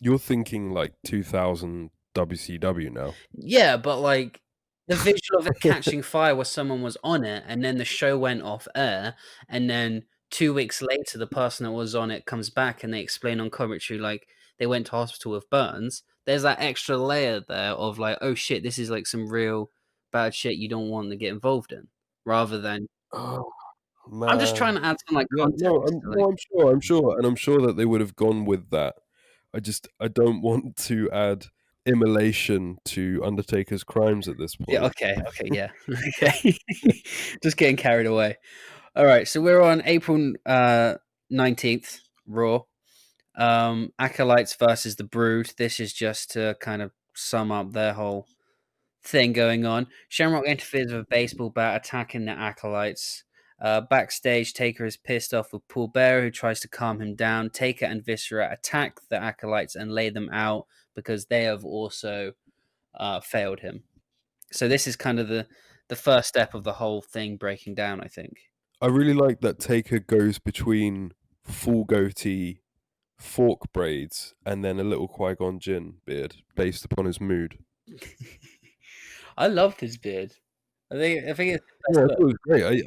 S4: You're thinking like 2000 WCW now.
S3: Yeah, but like the visual of it catching fire where someone was on it and then the show went off air and then 2 weeks later the person that was on it comes back and they explain on commentary like they went to hospital with burns. There's that extra layer there of like, oh shit, this is like some real bad shit you don't want to get involved in, rather than
S4: Man.
S3: I'm just trying to add some like context.
S4: I'm sure, and I'm sure that they would have gone with that. I don't want to add immolation to Undertaker's crimes at this point.
S3: Yeah, okay, yeah. Okay. Just getting carried away. All right, so we're on April 19th, Raw. Acolytes versus the Brood. This is just to kind of sum up their whole thing going on. Shamrock interferes with a baseball bat, attacking the Acolytes. Backstage, Taker is pissed off with Paul Bearer, who tries to calm him down. Taker and Viscera attack the Acolytes and lay them out because they have also failed him. So this is kind of the first step of the whole thing breaking down, I think.
S4: I really like that Taker goes between full goatee, fork braids, and then a little Qui-Gon Jinn beard based upon his mood.
S3: I loved his beard. I think it's the
S4: Yeah, I
S3: best
S4: thought
S3: look.
S4: it was great.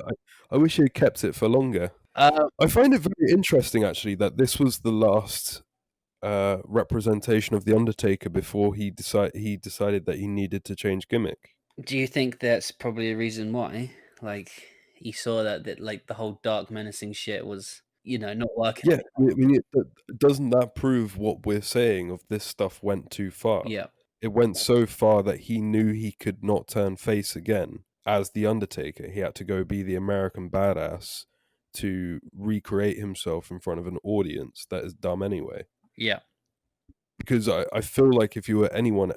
S4: I wish he had kept it for longer.
S3: Uh,
S4: I find it very interesting, actually, that this was the last representation of the Undertaker before he decided that he needed to change gimmick.
S3: do you think that's probably a reason why? Like he saw that like the whole dark menacing shit was, not working.
S4: Yeah, I mean, doesn't that prove what we're saying of this stuff went too far?
S3: Yeah.
S4: It went so far that he knew he could not turn face again as the Undertaker. He had to go be the American badass to recreate himself in front of an audience that is dumb anyway.
S3: Yeah.
S4: Because I feel like if you were anyone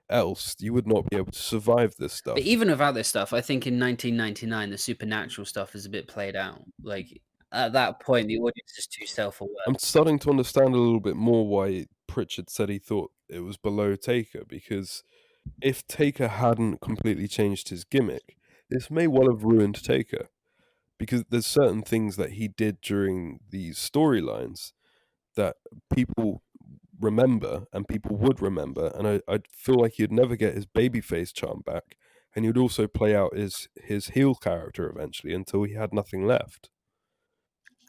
S4: else, you would not be able to survive this stuff.
S3: But even without this stuff, I think in 1999 the supernatural stuff is a bit played out. Like at that point, the audience is too self-aware.
S4: I'm starting to understand a little bit more why Pritchard said he thought it was below Taker, because if Taker hadn't completely changed his gimmick, this may well have ruined Taker. Because there's certain things that he did during these storylines that people remember and people would remember, and I feel like he'd never get his babyface charm back, and he'd also play out his heel character eventually until he had nothing left.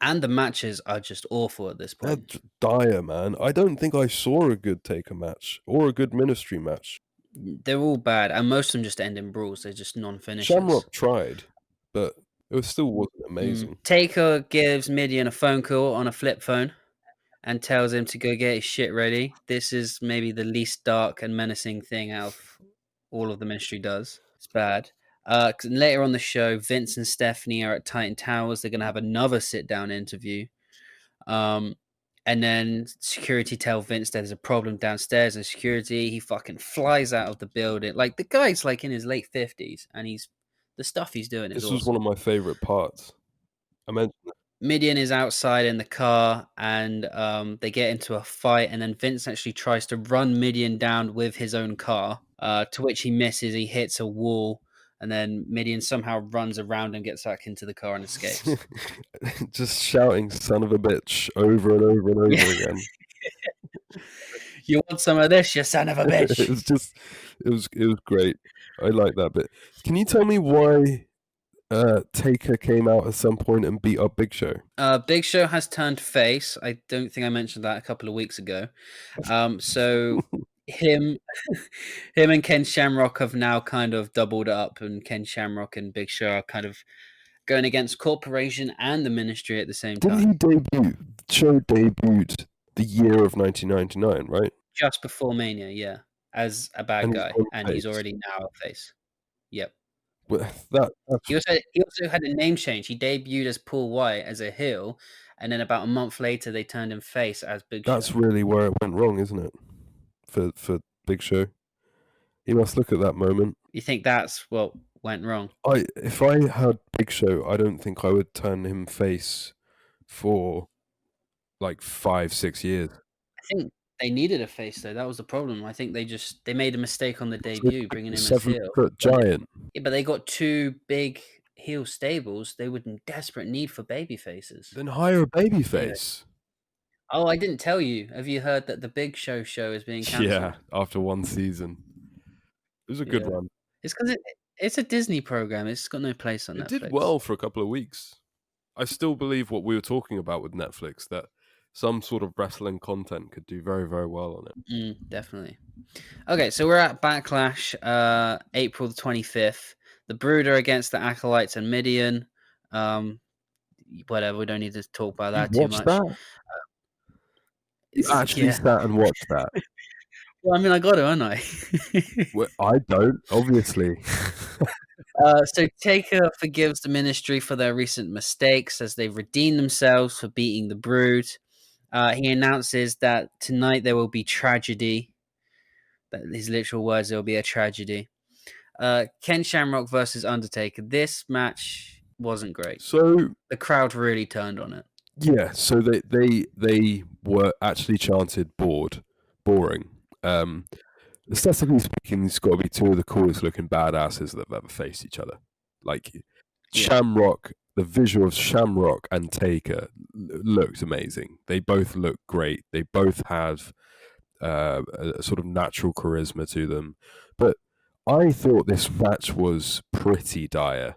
S3: And the matches are just awful at this point.
S4: They're dire, man. I don't think I saw a good Taker match or a good Ministry match.
S3: They're all bad, and most of them just end in brawls. They're just non-finishers.
S4: Shamrock tried, but it still wasn't amazing.
S3: Taker gives Midian a phone call on a flip phone and tells him to go get his shit ready. This is maybe the least dark and menacing thing out of all of the Ministry does. It's bad. Later on the show, Vince and Stephanie are at Titan Towers. They're going to have another sit-down interview. And then security tell Vince there's a problem downstairs, and security, he fucking flies out of the building. Like, the guy's like in his late 50s, and the stuff he's doing is
S4: This
S3: awesome.
S4: was one of my favorite parts. I mentioned
S3: Midian is outside in the car, and they get into a fight, and then Vince actually tries to run Midian down with his own car, to which he misses. He hits a wall, and then Midian somehow runs around and gets back into the car and escapes.
S4: just shouting "son of a bitch" over and over and over again.
S3: You want some of this, you son of a bitch?
S4: it was great. I like that bit. Can you tell me why Taker came out at some point and beat up Big Show?
S3: Big Show has turned face. I don't think I mentioned that a couple of weeks ago. So him and Ken Shamrock have now kind of doubled up, and Ken Shamrock and Big Show are kind of going against Corporation and the Ministry at the same time.
S4: Didn't he debut? Show debuted the year of 1999, right?
S3: Just before Mania, yeah, as a bad guy, and he's already now a face. Yep. He also had a name change. He debuted as Paul White as a heel, and then about a month later they turned him face as Big Show.
S4: That's really where it went wrong, isn't it? For Big Show, he must look at that moment.
S3: You think that's what went wrong?
S4: If I had Big Show, I don't think I would turn him face for like 5-6 years.
S3: I think they needed a face though. That was the problem. I think they made a mistake on the debut, bringing him as heel.
S4: 7-foot giant.
S3: Yeah, but they got two big heel stables. They were in desperate need for baby faces.
S4: Then hire a baby face.
S3: Oh, I didn't tell you. Have you heard that the Big Show is being cancelled?
S4: Yeah, after one season. It was a good run.
S3: It's because it's a Disney program. It's got no place on Netflix.
S4: It did well for a couple of weeks. I still believe what we were talking about with Netflix, that some sort of wrestling content could do very, very well on it.
S3: Definitely. Okay, so we're at Backlash, April the 25th. The Brood are against the Acolytes and Midian. Whatever, we don't need to talk about that too much.
S4: That? You actually sat and watched that?
S3: Well, I mean, I got to, haven't I?
S4: Well, I don't, obviously.
S3: So Taker forgives the Ministry for their recent mistakes as they redeem themselves for beating the Brood. He announces that tonight there will be tragedy. His literal words, there will be a tragedy. Ken Shamrock versus Undertaker. This match wasn't great.
S4: So
S3: the crowd really turned on it.
S4: Yeah, so they were actually chanted boring. Aesthetically speaking, it's got to be two of the coolest looking badasses that have ever faced each other. Like, Shamrock, the visual of Shamrock and Taker looked amazing. They both look great. They both have a sort of natural charisma to them. But I thought this match was pretty dire.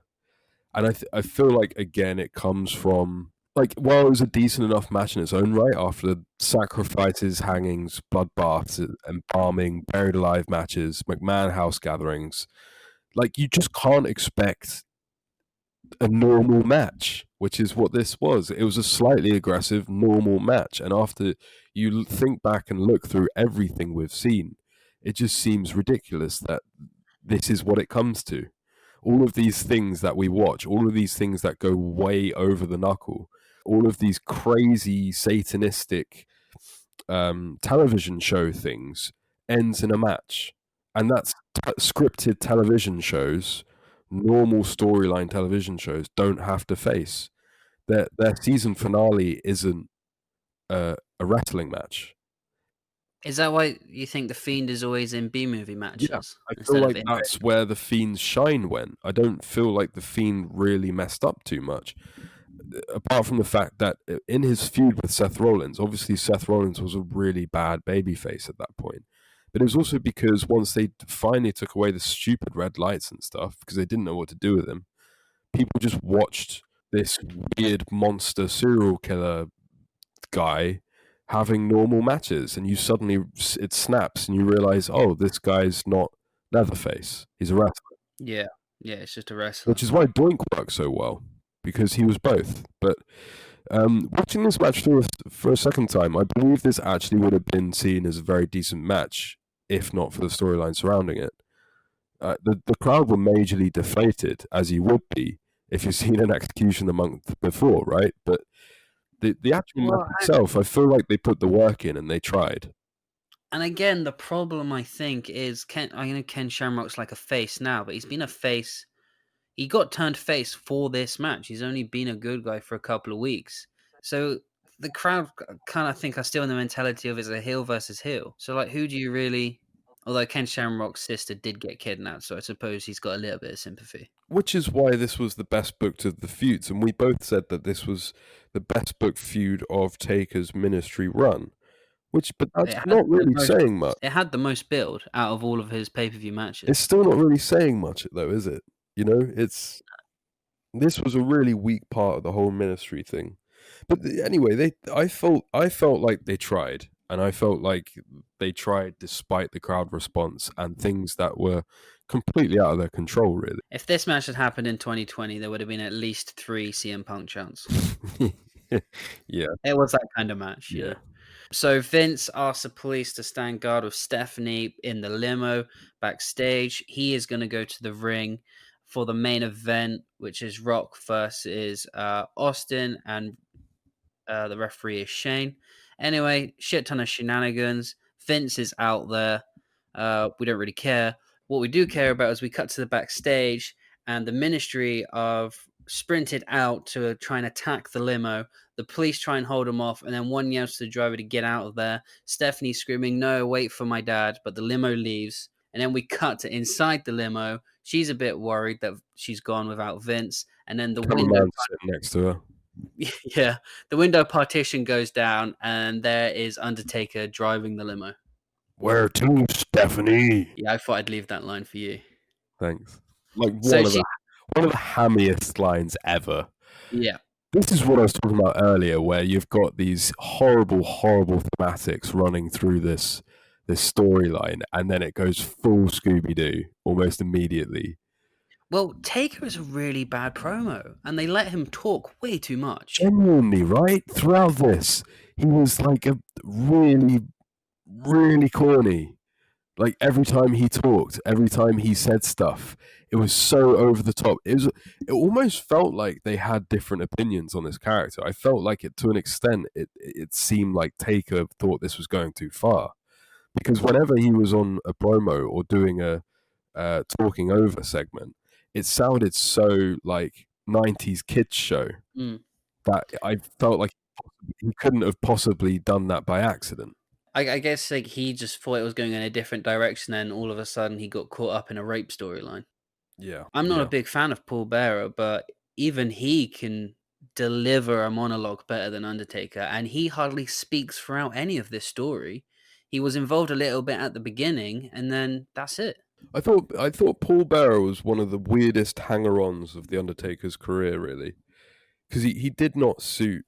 S4: And I feel like, again, it comes from, like, while it was a decent enough match in its own right, after the sacrifices, hangings, bloodbaths, embalming, buried alive matches, McMahon house gatherings, like, you just can't expect a normal match, which is what this was. It was a slightly aggressive, normal match. And after you think back and look through everything we've seen, it just seems ridiculous that this is what it comes to. All of these things that we watch, all of these things that go way over the knuckle, all of these crazy satanistic television show things ends in a match. And that's scripted television shows. Normal storyline television shows don't have to face. Their season finale isn't a wrestling match.
S3: Is that why you think the Fiend is always in B-movie matches?
S4: I
S3: instead
S4: feel
S3: of
S4: like
S3: in
S4: that's where the Fiend's shine went. I don't feel like the Fiend really messed up too much. Apart from the fact that in his feud with Seth Rollins, obviously Seth Rollins was a really bad babyface at that point. But it was also because once they finally took away the stupid red lights and stuff, because they didn't know what to do with him, people just watched this weird monster serial killer guy having normal matches, and you suddenly, it snaps and you realize, oh, this guy's not Leatherface, he's a wrestler.
S3: Yeah, it's just a wrestler.
S4: Which is why Doink worked so well, because he was both. But watching this match for a second time, I believe this actually would have been seen as a very decent match, if not for the storyline surrounding it. The crowd were majorly deflated, as you would be if you've seen an execution a month before, right? But the actual match itself, I feel like they put the work in and they tried.
S3: And again, the problem, I think, is I know Ken Shamrock's like a face now, but he's been a face. He got turned face for this match. He's only been a good guy for a couple of weeks. So the crowd kind of think are still in the mentality of it's a heel versus heel. So, like, who do you really... Although Ken Shamrock's sister did get kidnapped, so I suppose he's got a little bit of sympathy.
S4: Which is why this was the best booked of the feuds. And we both said that this was the best booked feud of Taker's ministry run. But that's not really saying much.
S3: It had the most build out of all of his pay-per-view matches.
S4: It's still not really saying much, though, is it? You know, this was a really weak part of the whole ministry thing. But anyway, I felt like they tried, and I felt like they tried despite the crowd response and things that were completely out of their control, really.
S3: If this match had happened in 2020, there would have been at least 3 CM Punk chants.
S4: Yeah.
S3: It was that kind of match, yeah. So Vince asked the police to stand guard with Stephanie in the limo backstage. He is going to go to the ring for the main event, which is Rock versus Austin, and the referee is Shane. Anyway, shit ton of shenanigans. Vince is out there. We don't really care. What we do care about is we cut to the backstage, and the ministry of sprinted out to try and attack the limo. The police try and hold him off, and then one yells to the driver to get out of there. Stephanie screaming, "No, wait for my dad," but the limo leaves. And then we cut to inside the limo. She's a bit worried that she's gone without Vince, and then the window
S4: sitting next to her.
S3: Yeah, the window partition goes down, and there is Undertaker driving the limo.
S4: Where to, Stephanie?
S3: Yeah, I thought I'd leave that line for you.
S4: Thanks. Like one of the hammiest lines ever.
S3: Yeah.
S4: This is what I was talking about earlier, where you've got these horrible, horrible thematics running through this storyline, and then it goes full Scooby-Doo almost immediately.
S3: Well, Taker is a really bad promo, and they let him talk way too much.
S4: Genuinely, right? Throughout this, he was like a really, really corny. Like every time he talked, every time he said stuff, it was so over the top. It almost felt like they had different opinions on this character. I felt like it, to an extent, it seemed like Taker thought this was going too far. Because whenever he was on a promo or doing a talking over segment, it sounded so like 90s kids show that I felt like he couldn't have possibly done that by accident.
S3: I guess like he just thought it was going in a different direction, and all of a sudden he got caught up in a rape storyline.
S4: Yeah.
S3: I'm not a big fan of Paul Bearer, but even he can deliver a monologue better than Undertaker, and he hardly speaks throughout any of this story. He was involved a little bit at the beginning, and then that's it.
S4: I thought Paul Bearer was one of the weirdest hanger-ons of the Undertaker's career, really, because he did not suit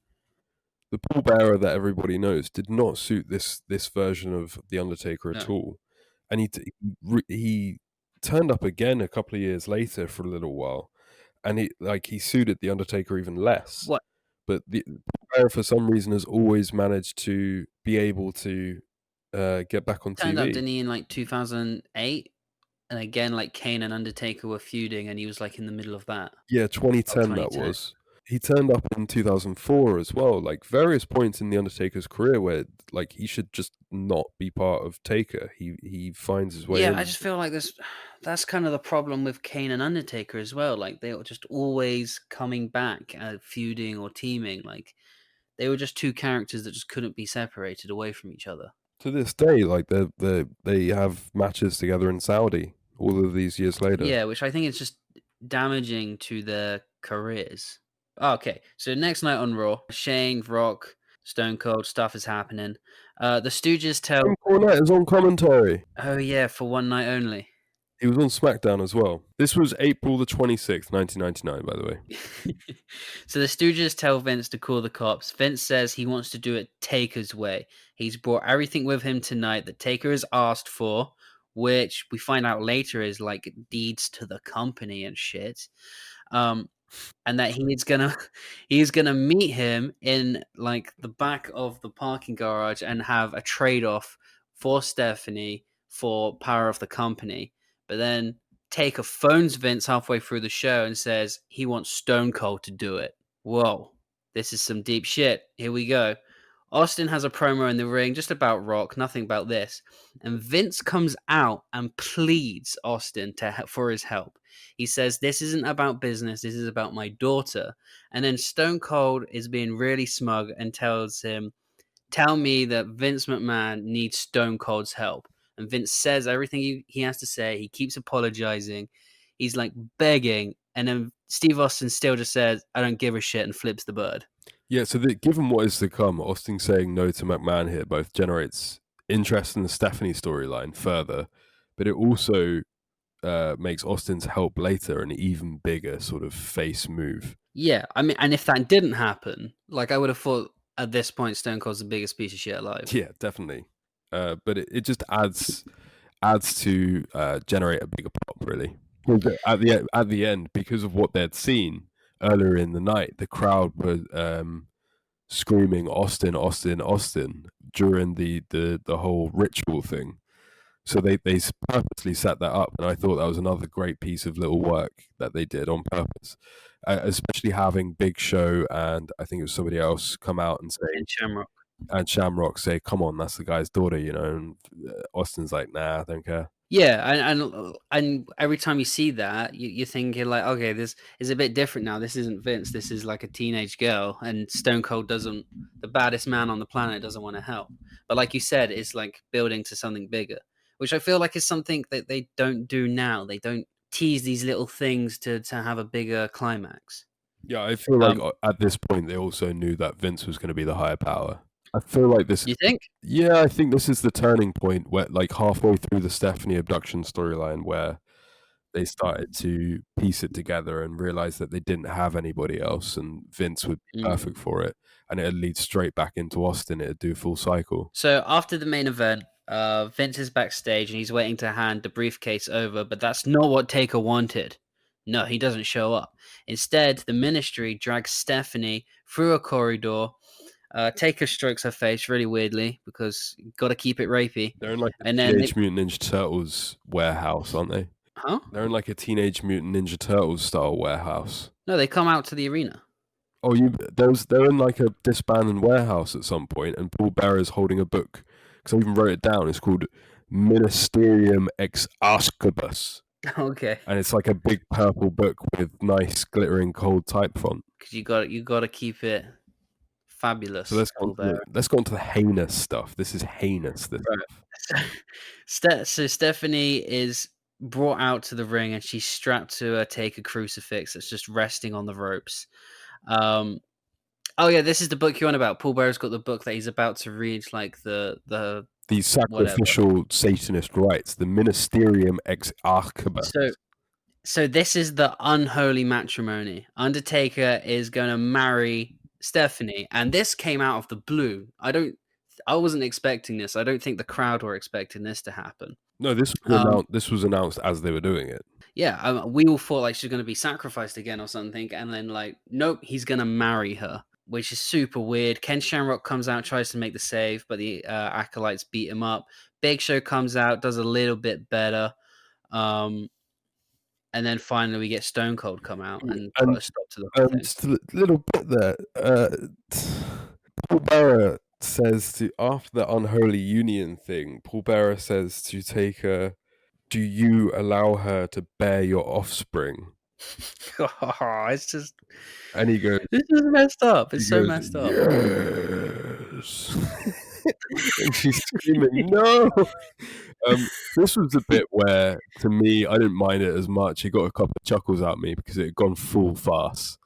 S4: the Paul Bearer that everybody knows did not suit this version of the Undertaker at
S3: No.
S4: all, and he turned up again a couple of years later for a little while, and he suited the Undertaker even less.
S3: What
S4: But the Paul Bearer, for some reason, has always managed to be able to get back on
S3: turned up,
S4: TV.
S3: didn't he, in like 2008? And again, like Kane and Undertaker were feuding, and he was like in the middle of that.
S4: Yeah, 2010 that
S3: 2010.
S4: was. He turned up in 2004 as well. Like various points in the Undertaker's career where like he should just not be part of Taker. He finds his way
S3: Yeah,
S4: in.
S3: I just feel like that's kind of the problem with Kane and Undertaker as well. Like they were just always coming back, feuding or teaming. Like they were just two characters that just couldn't be separated away from each other.
S4: To this day, like they have matches together in Saudi all of these years later.
S3: Yeah, which I think is just damaging to their careers. Okay, so next night on Raw, Shane, Rock, Stone Cold, stuff is happening. The Stooges tell.
S4: Jim Cornette is on commentary.
S3: Oh yeah, for one night only.
S4: He was on SmackDown as well. This was April the 26th, 1999, by the way.
S3: So the Stooges tell Vince to call the cops. Vince says he wants to do it Taker's way. He's brought everything with him tonight that Taker has asked for, which we find out later is like deeds to the company and shit. And that he's gonna meet him in like the back of the parking garage and have a trade-off for Stephanie for power of the company. But then Taker phones Vince halfway through the show and says he wants Stone Cold to do it. Whoa, this is some deep shit. Here we go. Austin has a promo in the ring just about Rock, nothing about this. And Vince comes out and pleads Austin for his help. He says, this isn't about business, this is about my daughter. And then Stone Cold is being really smug and tells him, tell me that Vince McMahon needs Stone Cold's help. And Vince says everything he has to say. He keeps apologizing. He's like begging. And then Steve Austin still just says, I don't give a shit, and flips the bird.
S4: Yeah, so given what is to come, Austin saying no to McMahon here both generates interest in the Stephanie storyline further, but it also makes Austin's help later an even bigger sort of face move.
S3: Yeah, I mean, and if that didn't happen, like I would have thought at this point Stone Cold's the biggest piece of shit alive.
S4: Yeah, definitely. But it just adds to generate a bigger pop, really. At the end, because of what they'd seen earlier in the night, the crowd were screaming Austin, Austin, Austin during the whole ritual thing. So they purposely set that up, and I thought that was another great piece of little work that they did on purpose. Especially having Big Show and I think it was somebody else come out and say,
S3: And
S4: Shamrock say, "Come on, that's the guy's daughter," you know. And Austin's like, "Nah, I don't care."
S3: Yeah, and every time you see that, you're thinking like, okay, this is a bit different now. This isn't Vince. This is like a teenage girl, and Stone Cold the baddest man on the planet, doesn't want to help. But like you said, it's like building to something bigger, which I feel like is something that they don't do now. They don't tease these little things to have a bigger climax.
S4: Yeah, I feel like at this point they also knew that Vince was going to be the higher power. I feel like this.
S3: You think?
S4: Yeah, I think this is the turning point where, like, halfway through the Stephanie abduction storyline, where they started to piece it together and realize that they didn't have anybody else, and Vince would be perfect for it, and it'd lead straight back into Austin. It'd do a full cycle.
S3: So after the main event, Vince is backstage and he's waiting to hand the briefcase over, but that's not what Taker wanted. No, he doesn't show up. Instead, the Ministry drags Stephanie through a corridor. Taker strokes her face really weirdly because you got to keep it rapey.
S4: They're in like a Teenage Mutant Ninja Turtles warehouse, aren't they?
S3: Huh?
S4: They're in like a Teenage Mutant Ninja Turtles style warehouse.
S3: No, they come out to the arena.
S4: Oh, they're in like a disbanded warehouse at some point, and Paul Bearer's holding a book. Because I even wrote it down. It's called Ministerium Ex Archibus.
S3: Okay.
S4: And it's like a big purple book with nice glittering gold type font. Because
S3: you got to keep it fabulous.
S4: So let's go on to the heinous stuff. This is heinous. This
S3: stuff. So Stephanie is brought out to the ring, and she's strapped to a Taker crucifix that's just resting on the ropes. Oh yeah, this is the book you're on about. Paul Bearer's got the book that he's about to read, like the
S4: These
S3: whatever.
S4: sacrificial Satanist rites, the Ministerium ex Archibus.
S3: So this is the unholy matrimony. Undertaker is going to marry Stephanie, and this came out of the blue. I wasn't expecting this. I don't think the crowd were expecting this to happen.
S4: No, this was announced as they were doing it.
S3: Yeah, we all thought like she's going to be sacrificed again or something, and then like, nope, he's going to marry her, which is super weird. Ken Shamrock comes out, tries to make the save, but the acolytes beat him up. Big Show comes out, does a little bit better. And then finally we get Stone Cold come out and put a stop to the whole thing.
S4: Just a little bit there. Paul Bearer says after the unholy union thing, Paul Bearer says to Taker, "Do you allow her to bear your offspring?"
S3: It's just,
S4: and he goes,
S3: "This is messed up. It's so messed up."
S4: Yes. And she's screaming, "No!" This was the bit where, to me, I didn't mind it as much. It got a couple of chuckles at me because it had gone full farce.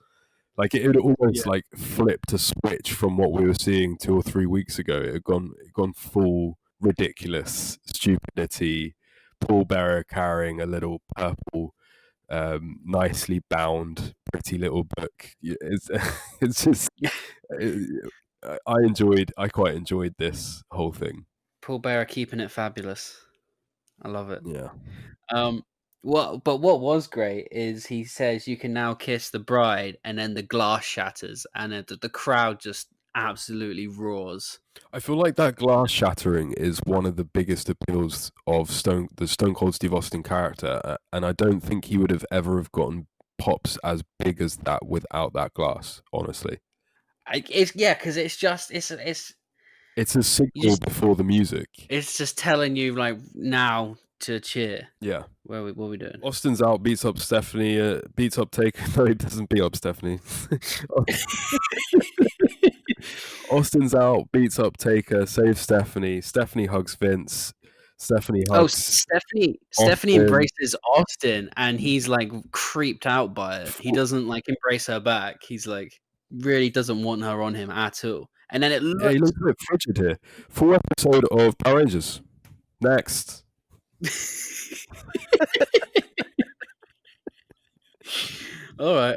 S4: Like it had almost like flipped a switch from what we were seeing 2 or 3 weeks ago. It had gone full ridiculous stupidity. Paul Bearer carrying a little purple, nicely bound, pretty little book. It's just. I quite enjoyed this whole thing.
S3: Paul Bearer keeping it fabulous. I love it.
S4: Yeah.
S3: But what was great is he says you can now kiss the bride, and then the glass shatters, and the crowd just absolutely roars.
S4: I feel like that glass shattering is one of the biggest appeals of the Stone Cold Steve Austin character, and I don't think he would have ever have gotten pops as big as that without that glass. Honestly,
S3: because it's
S4: a signal before the music.
S3: It's just telling you like now to cheer.
S4: Yeah.
S3: What are we doing?
S4: Austin's out, beats up Stephanie, beats up Taker. No, he doesn't beat up Stephanie. Austin's out, beats up Taker, saves Stephanie. Stephanie hugs Vince. Stephanie hugs.
S3: Stephanie embraces Austin, and he's like creeped out by it. He doesn't like embrace her back. He's like really doesn't want her on him at all. And then he looks
S4: a bit frigid here. Full episode of Power Rangers. Next.
S3: All right.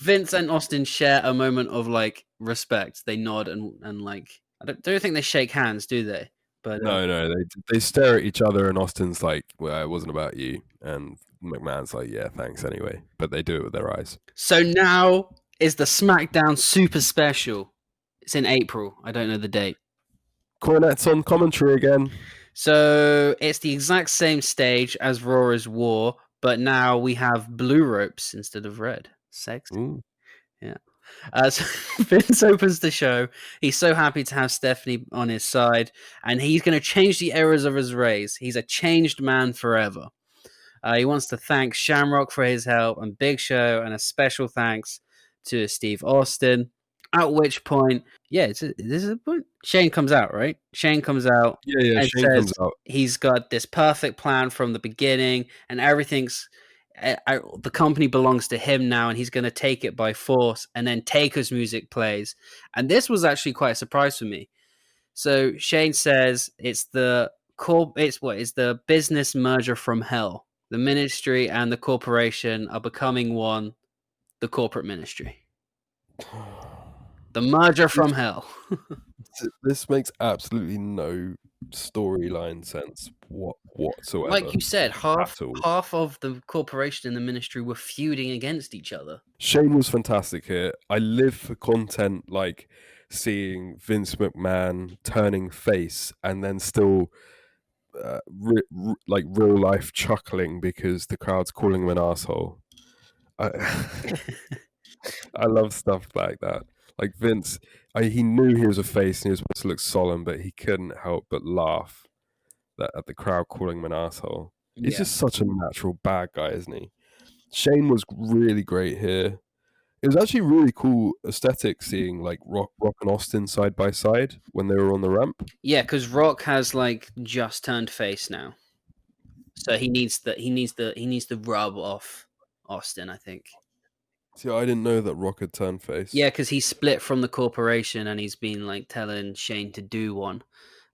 S3: Vince and Austin share a moment of like respect. They nod and like I don't think they shake hands, do they? But
S4: no, they stare at each other, and Austin's like, "Well, it wasn't about you," and McMahon's like, "Yeah, thanks anyway." But they do it with their eyes.
S3: So now is the SmackDown Super Special. It's in April. I don't know the date.
S4: Cornette's on commentary again. So
S3: it's the exact same stage as Raw War, but now we have blue ropes instead of red. Sexy.
S4: Ooh.
S3: Yeah. So Vince opens the show. He's so happy to have Stephanie on his side, and he's going to change the errors of his ways. He's a changed man forever. He wants to thank Shamrock for his help and Big Show, and a special thanks to Steve Austin. At which point, this is a point. Shane comes out, right? Shane comes out.
S4: Yeah,
S3: and
S4: Shane
S3: says
S4: comes out.
S3: He's got this perfect plan from the beginning, and everything's. The company belongs to him now, and he's going to take it by force. And then Taker's music plays, and this was actually quite a surprise for me. So Shane says it's the business merger from hell. The ministry and the corporation are becoming one. The corporate ministry. The merger from hell.
S4: This makes absolutely no storyline sense whatsoever.
S3: Like you said, half of the corporation and the ministry were feuding against each other.
S4: Shane was fantastic here. I live for content like seeing Vince McMahon turning face and then still like real life chuckling because the crowd's calling him an asshole. I love stuff like that. Like Vince, he knew he was a face and he was supposed to look solemn, but he couldn't help but laugh at the crowd calling him an asshole. He's just such a natural bad guy, isn't he? Shane was really great here. It was actually really cool aesthetic seeing like Rock and Austin side by side when they were on the ramp.
S3: Yeah, because Rock has like just turned face now. So he needs the rub off Austin, I think.
S4: See, I didn't know that Rock had turned face.
S3: Yeah, because he split from the corporation and he's been like telling Shane to do one,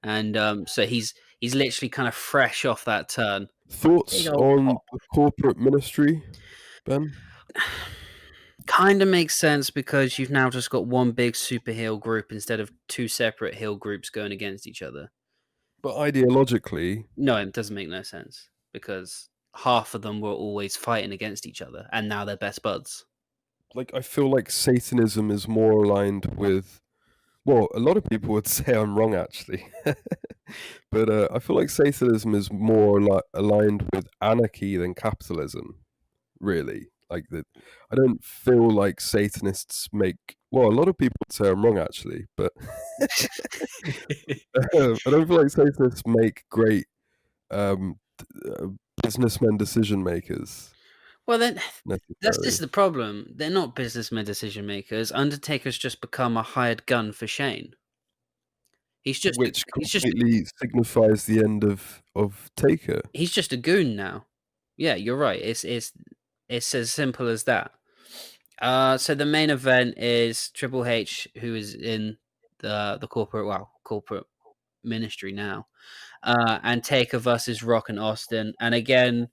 S3: and so he's literally kind of fresh off that turn.
S4: Thoughts
S3: Big old
S4: on
S3: pop.
S4: the corporate ministry, Ben?
S3: Kind of makes sense because you've now just got one big super heel group instead of two separate heel groups going against each other.
S4: But ideologically,
S3: No, it doesn't make no sense because half of them were always fighting against each other, and now they're best buds.
S4: like, I feel like Satanism is more aligned with. Well, a lot of people would say I'm wrong, actually. But I feel like Satanism is more aligned with anarchy than capitalism, really. Like that, I don't feel like Satanists make. Well, a lot of people would say I'm wrong, actually, but I don't feel like Satanists make great businessmen decision makers.
S3: Well, then that's
S4: Necessarily.
S3: just the problem. They're not businessmen decision makers. Undertaker's just become a hired gun for Shane.
S4: Which completely signifies the end of Taker.
S3: He's just a goon now. Yeah, you're right. It's as simple as that. So the main event is Triple H, who is in the corporate ministry now, and Taker versus Rock and Austin. And again,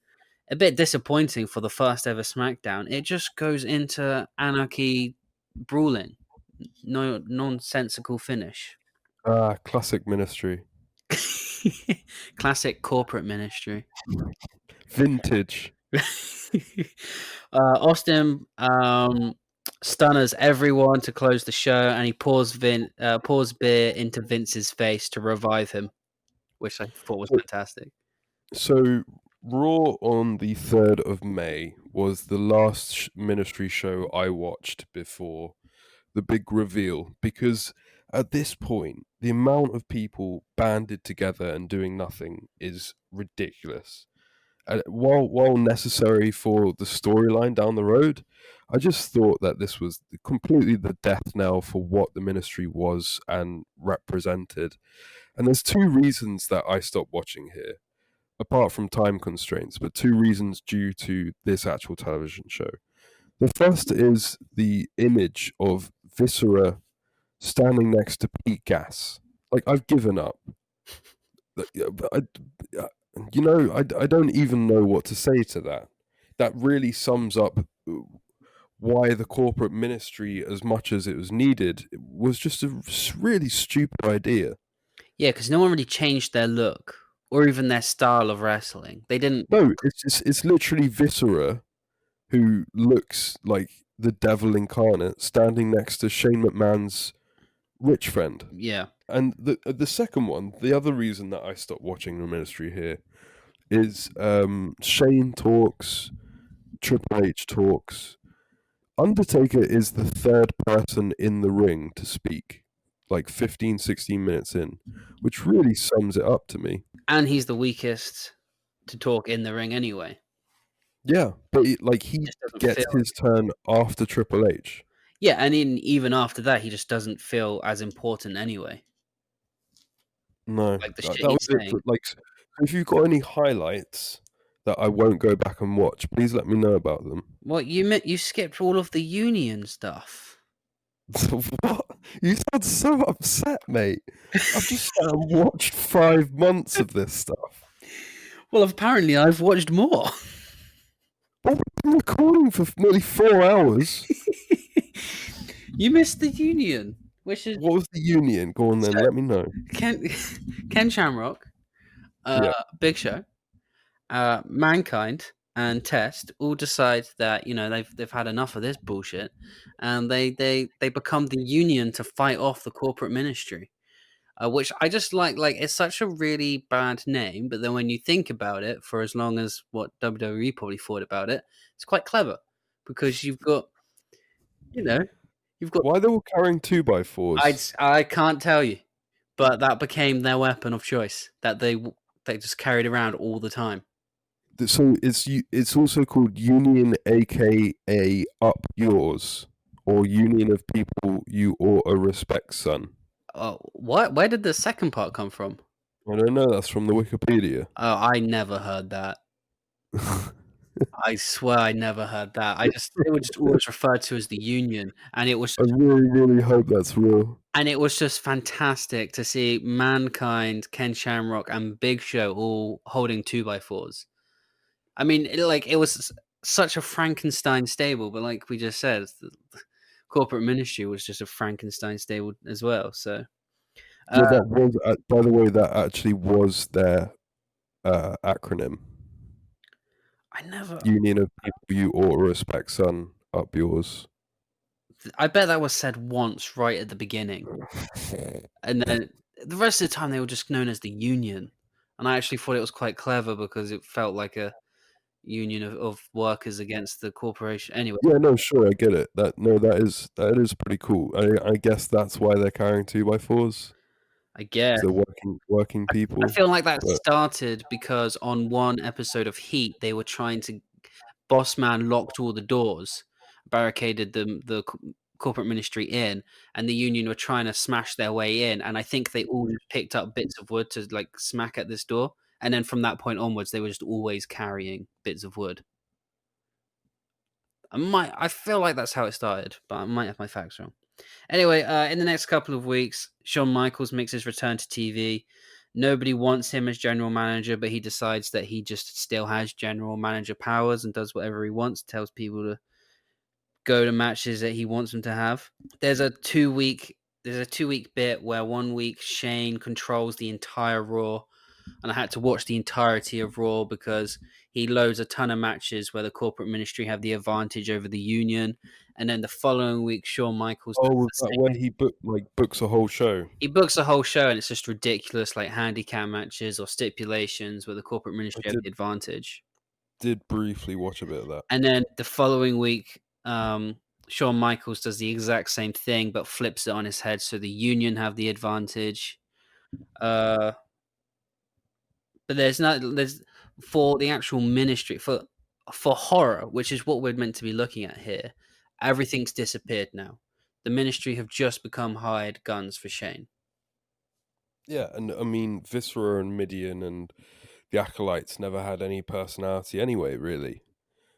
S3: a bit disappointing for the first ever SmackDown. It just goes into anarchy brawling. No nonsensical finish.
S4: Classic ministry.
S3: Classic corporate ministry.
S4: Vintage.
S3: Austin stunners everyone to close the show, and he pours beer into Vince's face to revive him, which I thought was fantastic.
S4: So Raw on the 3rd of May was the last ministry show I watched before the big reveal, because at this point the amount of people banded together and doing nothing is ridiculous. And while necessary for the storyline down the road, I just thought that this was completely the death knell for what the ministry was and represented. And there's two reasons that I stopped watching here, apart from time constraints, but two reasons due to this actual television show. The first is the image of Viscera standing next to Pete Gas. Like, I've given up. I don't even know what to say to that. That really sums up why the corporate ministry, as much as it was needed, was just a really stupid idea.
S3: Yeah, because no one really changed their look or even their style of wrestling. They didn't.
S4: No, it's literally Viscera, who looks like the devil incarnate, standing next to Shane McMahon's rich friend.
S3: Yeah.
S4: And the second one, the other reason that I stopped watching the ministry here is Shane talks, Triple H talks. Undertaker is the third person in the ring to speak, like 15, 16 minutes in, which really sums it up to me.
S3: And he's the weakest to talk in the ring anyway.
S4: Yeah, but he gets his turn after Triple H.
S3: Yeah, and even after that, he just doesn't feel as important anyway.
S4: No,
S3: Like the shit
S4: that was
S3: he's
S4: it.
S3: saying.
S4: Like, if you've got any highlights that I won't go back and watch, please let me know about them.
S3: What you skipped all of the Union stuff.
S4: What? You sound so upset, mate. I've just watched 5 months of this stuff.
S3: Well, apparently I've watched more.
S4: Well, we've been recording for nearly 4 hours.
S3: You missed the Union, which is
S4: What was the Union? Go on then, let me know.
S3: Ken Shamrock,
S4: Yeah.
S3: Big Show, Mankind, and Test all decide that they've had enough of this bullshit, and they become the Union to fight off the corporate ministry, which I just like. Like, it's such a really bad name, but then when you think about it, for as long as what WWE probably thought about it, it's quite clever because you've got.
S4: Why they were carrying 2x4s?
S3: I can't tell you, but that became their weapon of choice that they just carried around all the time.
S4: So it's also called Union, aka Up Yours, or Union of People You Ought to Respect, son.
S3: Oh, what? Where did the second part come from?
S4: I don't know. That's from the Wikipedia.
S3: Oh, I never heard that. I swear I never heard that. They were just always referred to as the Union, and
S4: I really, really hope that's real.
S3: it was just fantastic to see Mankind, Ken Shamrock, and Big Show all holding 2x4s. I mean, it was such a Frankenstein stable, but like we just said, the corporate ministry was just a Frankenstein stable as well. So
S4: Yeah, that was. By the way, that actually was their acronym.
S3: I never.
S4: Union of People You Ought to Respect, Son. Up yours.
S3: I bet that was said once right at the beginning, and then the rest of the time they were just known as the Union. And I actually thought it was quite clever because it felt like a union of workers against the corporation. Anyway,
S4: Yeah, no, sure, I get it. That is pretty cool. I guess that's why they're carrying 2x4s.
S3: I guess.
S4: They're working
S3: I
S4: people.
S3: feel like that
S4: But
S3: started because on one episode of Heat, they were trying to. Boss Man locked all the doors, barricaded the corporate ministry in, and the union were trying to smash their way in. And I think they all just picked up bits of wood to like smack at this door. And then from that point onwards, they were just always carrying bits of wood. I feel like that's how it started, but I might have my facts wrong. Anyway, in the next couple of weeks, Shawn Michaels makes his return to TV. Nobody wants him as general manager, but he decides that he just still has general manager powers and does whatever he wants, tells people to go to matches that he wants them to have. There's a 2 week bit where 1 week Shane controls the entire Raw, and I had to watch the entirety of Raw because he loads a ton of matches where the corporate ministry have the advantage over the union, and then the following week Shawn Michaels does
S4: was
S3: the
S4: that
S3: same.
S4: where he books a whole show?
S3: He books a whole show and it's just ridiculous, like handicap matches or stipulations where the corporate
S4: I
S3: ministry have the advantage.
S4: did briefly watch a bit of that.
S3: And then the following week, Shawn Michaels does the exact same thing but flips it on his head, so the Union have the advantage. But there's for the actual ministry for horror, which is what we're meant to be looking at here. Everything's disappeared now. The ministry have just become hired guns for Shane.
S4: Yeah, and I mean, Viscera and Midian and the Acolytes never had any personality anyway, really.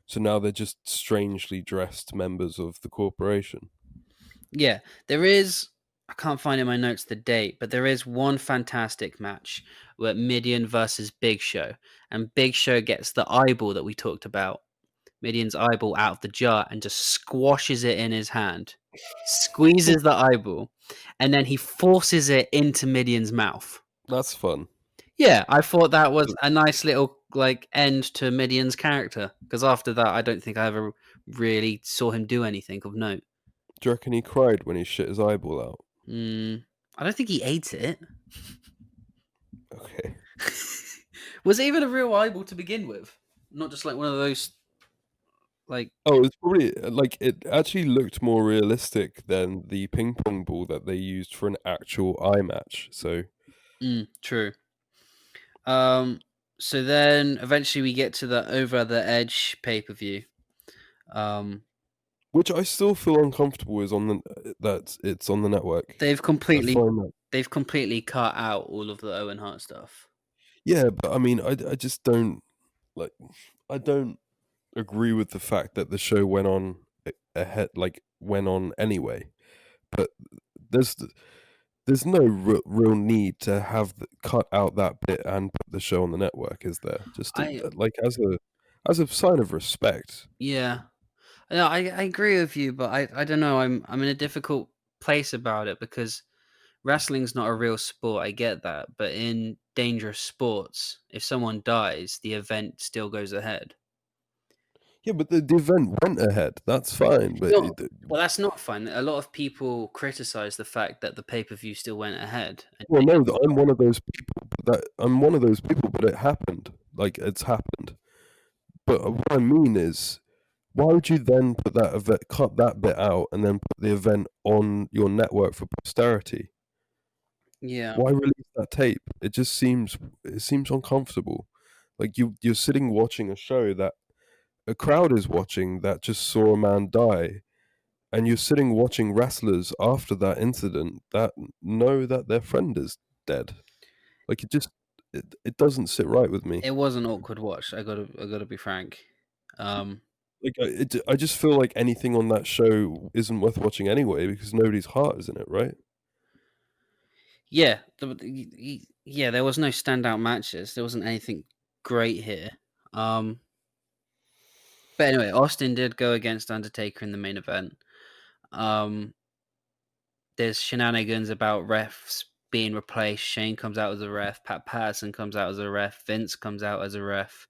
S4: So now they're just strangely dressed members of the corporation.
S3: Yeah, there is. I can't find in my notes the date, but there is one fantastic match where Midian versus Big Show, and Big Show gets the eyeball that we talked about, Midian's eyeball out of the jar, and just squashes it in his hand, squeezes the eyeball, and then he forces it into Midian's mouth.
S4: That's fun.
S3: Yeah, I thought that was a nice little like end to Midian's character, because after that, I don't think I ever really saw him do anything of note.
S4: Do you reckon he cried when he shit his eyeball out?
S3: I don't think he ate it.
S4: Okay.
S3: Was it even a real eyeball to begin with? Not just like one of those, like.
S4: Oh, it's probably it actually looked more realistic than the ping pong ball that they used for an actual eye match. So,
S3: True. So then eventually we get to the Over the Edge pay-per-view.
S4: which I still feel uncomfortable with that it's on the network.
S3: They've completely cut out all of the Owen Hart stuff.
S4: Yeah, but I mean, I just don't I don't agree with the fact that the show went on went on anyway. But there's no real need to have cut out that bit and put the show on the network, is there? Just as a sign of respect.
S3: Yeah, no, I agree with you, but I don't know. I'm in a difficult place about it because wrestling's not a real sport. I get that, but in dangerous sports, if someone dies, the event still goes ahead.
S4: Yeah, but the event went ahead. That's fine. But
S3: No, well, that's not fun. A lot of people criticize the fact that the pay-per-view still went ahead.
S4: well, no, I'm one of those people. But it happened. Like it's happened. But what I mean is, why would you then put that event, cut that bit out, and then put the event on your network for posterity?
S3: Yeah.
S4: Why release that tape? It seems uncomfortable. Like you're sitting watching a show that a crowd is watching that just saw a man die, and you're sitting watching wrestlers after that incident that know that their friend is dead. Like it doesn't sit right with me.
S3: It was an awkward watch. I gotta be frank.
S4: Like I just feel like anything on that show isn't worth watching anyway because nobody's heart is in it, right?
S3: Yeah, yeah. There was no standout matches. There wasn't anything great here. But anyway, Austin did go against Undertaker in the main event. There's shenanigans about refs being replaced. Shane comes out as a ref. Pat Patterson comes out as a ref. Vince comes out as a ref.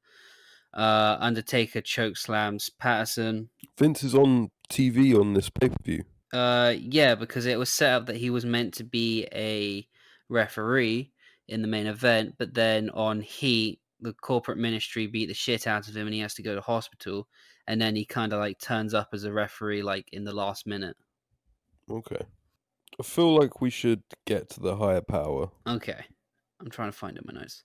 S3: Undertaker choke slams Patterson.
S4: Vince is on TV on this pay-per-view.
S3: Yeah, because it was set up that he was meant to be a referee in the main event, but then on Heat, the corporate ministry beat the shit out of him and he has to go to hospital, and then he kind of like turns up as a referee like in the last minute.
S4: Okay. I feel like we should get to the higher power.
S3: Okay. I'm trying to find it in my notes.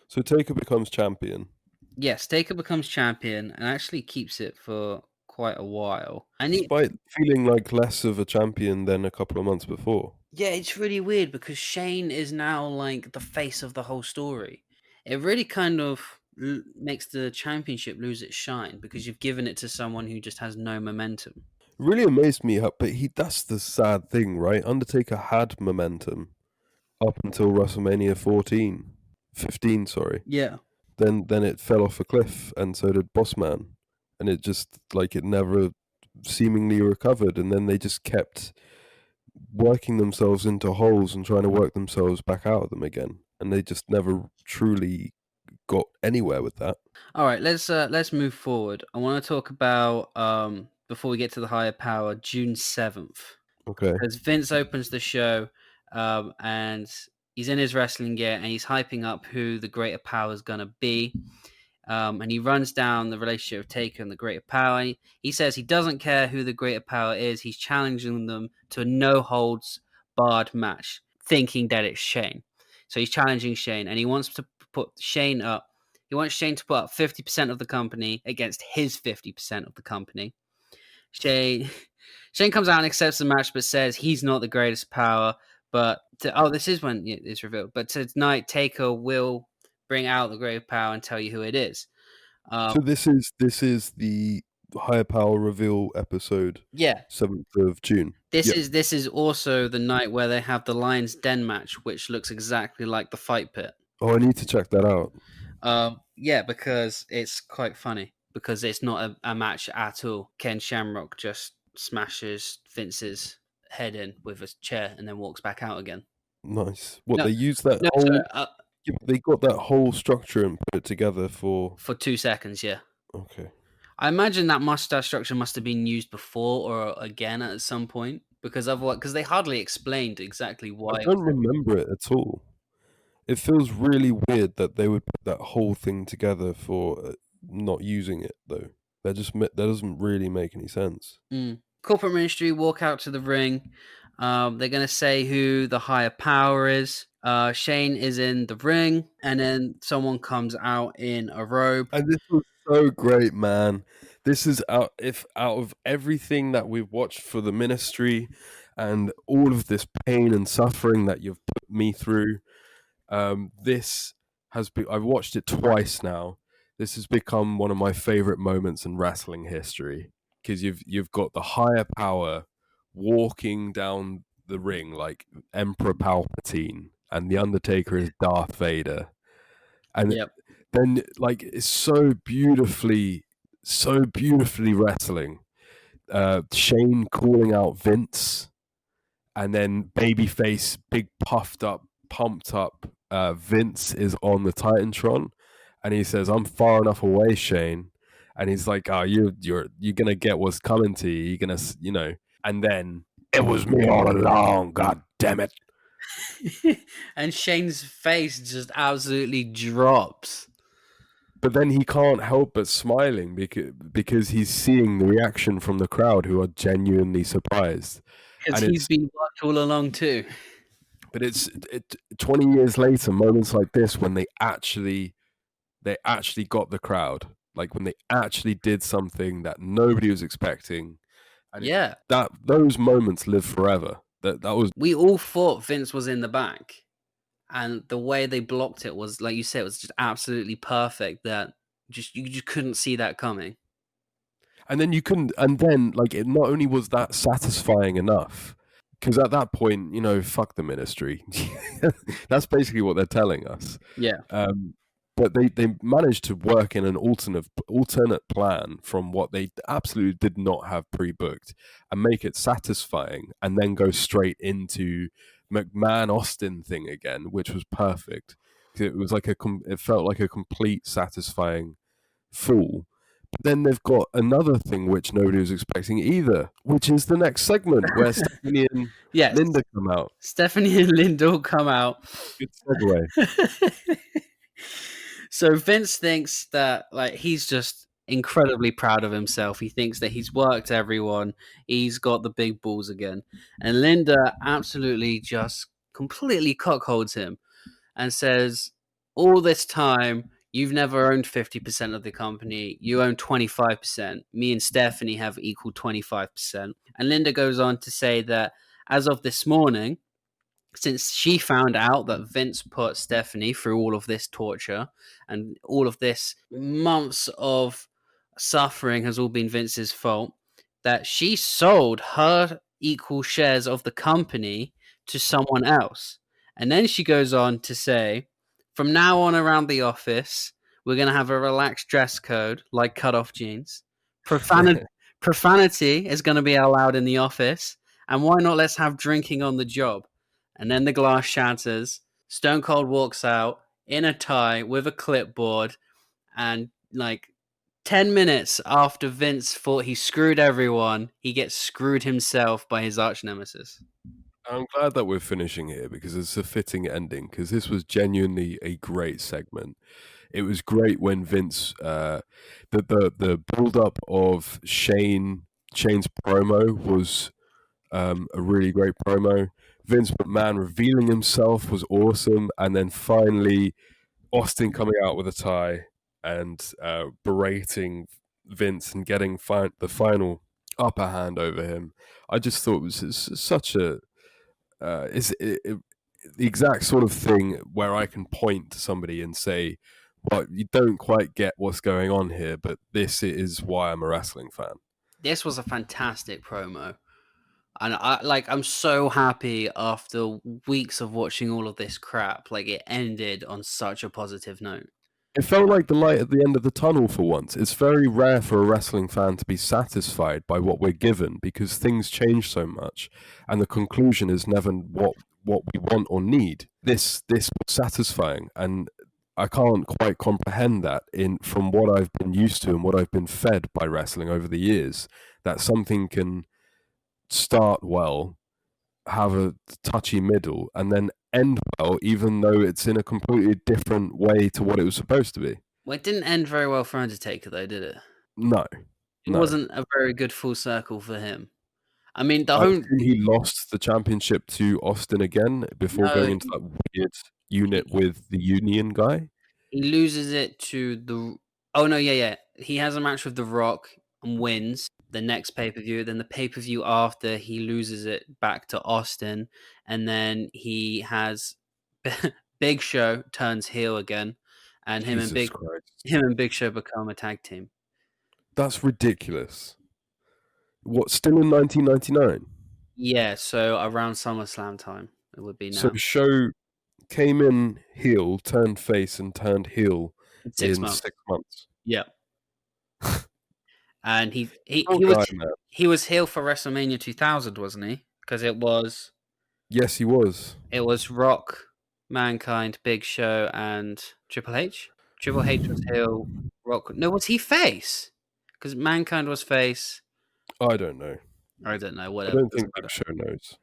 S4: So Taker becomes champion.
S3: Yes, Taker becomes champion and actually keeps it for quite a while.
S4: Despite feeling like less of a champion than a couple of months before.
S3: Yeah, it's really weird because Shane is now like the face of the whole story. It really kind of makes the championship lose its shine because you've given it to someone who just has no momentum.
S4: It really amazed me how, but that's the sad thing, right? Undertaker had momentum up until WrestleMania 15, sorry.
S3: Yeah.
S4: Then it fell off a cliff, and so did Bossman, and it just like it never seemingly recovered, and then they just kept working themselves into holes and trying to work themselves back out of them again, and they just never truly got anywhere with that.
S3: All right, let's move forward. I want to talk about before we get to the higher power, June 7th.
S4: Okay.
S3: Because Vince opens the show, and he's in his wrestling gear and he's hyping up who the greater power is gonna be. And he runs down the relationship of Taker and the greater power. He says he doesn't care who the greater power is. He's challenging them to a no holds barred match, thinking that it's Shane. So he's challenging Shane, and he wants to put Shane up. He wants Shane to put up 50% of the company against his 50% of the company. Shane comes out and accepts the match, but says he's not the greatest power. But this is when it's revealed. But tonight, Taker will bring out the greater power and tell you who it is.
S4: So this is the higher power reveal episode.
S3: Yeah,
S4: 7th of June.
S3: This is also the night where they have the Lion's Den match, which looks exactly like the fight pit.
S4: Oh, I need to check that out.
S3: Yeah, because it's quite funny. Because it's not a match at all. Ken Shamrock just smashes Vince's head in with a chair and then walks back out again.
S4: Nice. They used that whole... they got that whole structure and put it together for
S3: 2 seconds, yeah.
S4: Okay.
S3: I imagine that structure must have been used before or again at some point, because they hardly explained exactly why.
S4: I don't remember it at all. It feels really weird that they would put that whole thing together for not using it, though. That doesn't really make any sense.
S3: Corporate ministry walk out to the ring. They're going to say who the higher power is. Shane is in the ring, and then someone comes out in a robe.
S4: And this was so great, man. This is out of everything that we've watched for the ministry and all of this pain and suffering that you've put me through, this has been... I've watched it twice now. This has become one of my favorite moments in wrestling history, because you've got the higher power walking down the ring like Emperor Palpatine, and the Undertaker is Darth Vader, and then like it's so beautifully wrestling. Shane calling out Vince, and then babyface, big pumped up Vince is on the Titantron, and he says, "I'm far enough away, Shane," and he's like, "Oh, you're gonna get what's coming to you. You're gonna, and then it was me all along. God damn it!"
S3: And Shane's face just absolutely drops.
S4: But then he can't help but smiling because he's seeing the reaction from the crowd, who are genuinely surprised.
S3: Because he's been watched all along too.
S4: But it's 20 years later, moments like this when they actually got the crowd, like when they actually did something that nobody was expecting. And those moments live forever. That was...
S3: We all thought Vince was in the back. and the way they blocked it was, like you said, it was just absolutely perfect. That you just couldn't see that coming.
S4: And then you couldn't, and then like it not only was that satisfying enough, because at that point, you know, fuck the ministry. That's basically what they're telling us.
S3: Yeah.
S4: But they managed to work in an alternate plan from what they absolutely did not have pre-booked and make it satisfying, and then go straight into McMahon Austin thing again, which was perfect. It was like it felt like a complete satisfying fool. But then they've got another thing which nobody was expecting either, which is the next segment where Stephanie and
S3: Yes.
S4: Linda come out.
S3: Stephanie and Linda will come out.
S4: Good segue.
S3: So Vince thinks that like he's just incredibly proud of himself. He thinks that he's worked everyone. He's got the big balls again. And Linda absolutely just completely cockholds him and says, all this time, you've never owned 50% of the company. You own 25%. Me and Stephanie have equal 25%. And Linda goes on to say that as of this morning, since she found out that Vince put Stephanie through all of this torture and all of this months of suffering has all been Vince's fault, that she sold her equal shares of the company to someone else. And then she goes on to say, from now on around the office, we're going to have a relaxed dress code like cutoff jeans. Profanity is going to be allowed in the office. And why not let's have drinking on the job? And then the glass shatters. Stone Cold walks out in a tie with a clipboard. And like 10 minutes after Vince thought he screwed everyone, he gets screwed himself by his arch nemesis.
S4: I'm glad that we're finishing here because it's a fitting ending, because this was genuinely a great segment. It was great when Vince, the build up of Shane's promo was a really great promo. Vince McMahon revealing himself was awesome, and then finally Austin coming out with a tie and berating Vince and getting the final upper hand over him. I just thought it was such a the exact sort of thing where I can point to somebody and say, well, you don't quite get what's going on here, but this is why I'm a wrestling fan.
S3: This was a fantastic promo. And I'm so happy after weeks of watching all of this crap. Like, it ended on such a positive note.
S4: It felt like the light at the end of the tunnel for once. It's very rare for a wrestling fan to be satisfied by what we're given, because things change so much, and the conclusion is never what we want or need. This was satisfying, and I can't quite comprehend that from what I've been used to and what I've been fed by wrestling over the years, that something can start well, have a touchy middle, and then end well, even though it's in a completely different way to what it was supposed to be.
S3: Well, it didn't end very well for Undertaker, though, did it?
S4: No.
S3: It wasn't a very good full circle for him. I mean,
S4: he lost the championship to Austin again before going into that weird unit with the Union guy.
S3: He loses it to the... Oh, no, yeah. He has a match with The Rock and wins the next pay-per-view. Then the pay-per-view after, he loses it back to Austin. And then he has Big Show turns heel again. And him and Big Show become a tag team.
S4: That's ridiculous. What, still in 1999?
S3: Yeah, so around SummerSlam time it would be now.
S4: So Show came in heel, turned face, and turned heel in 6 months.
S3: Yeah. And he was heel for WrestleMania 2000, wasn't he? Because it was...
S4: Yes, he was.
S3: It was Rock, Mankind, Big Show, and Triple H. Triple H was heel. Rock... No, was he face? Because Mankind was face.
S4: I don't know.
S3: Whatever.
S4: I don't think Big Show knows.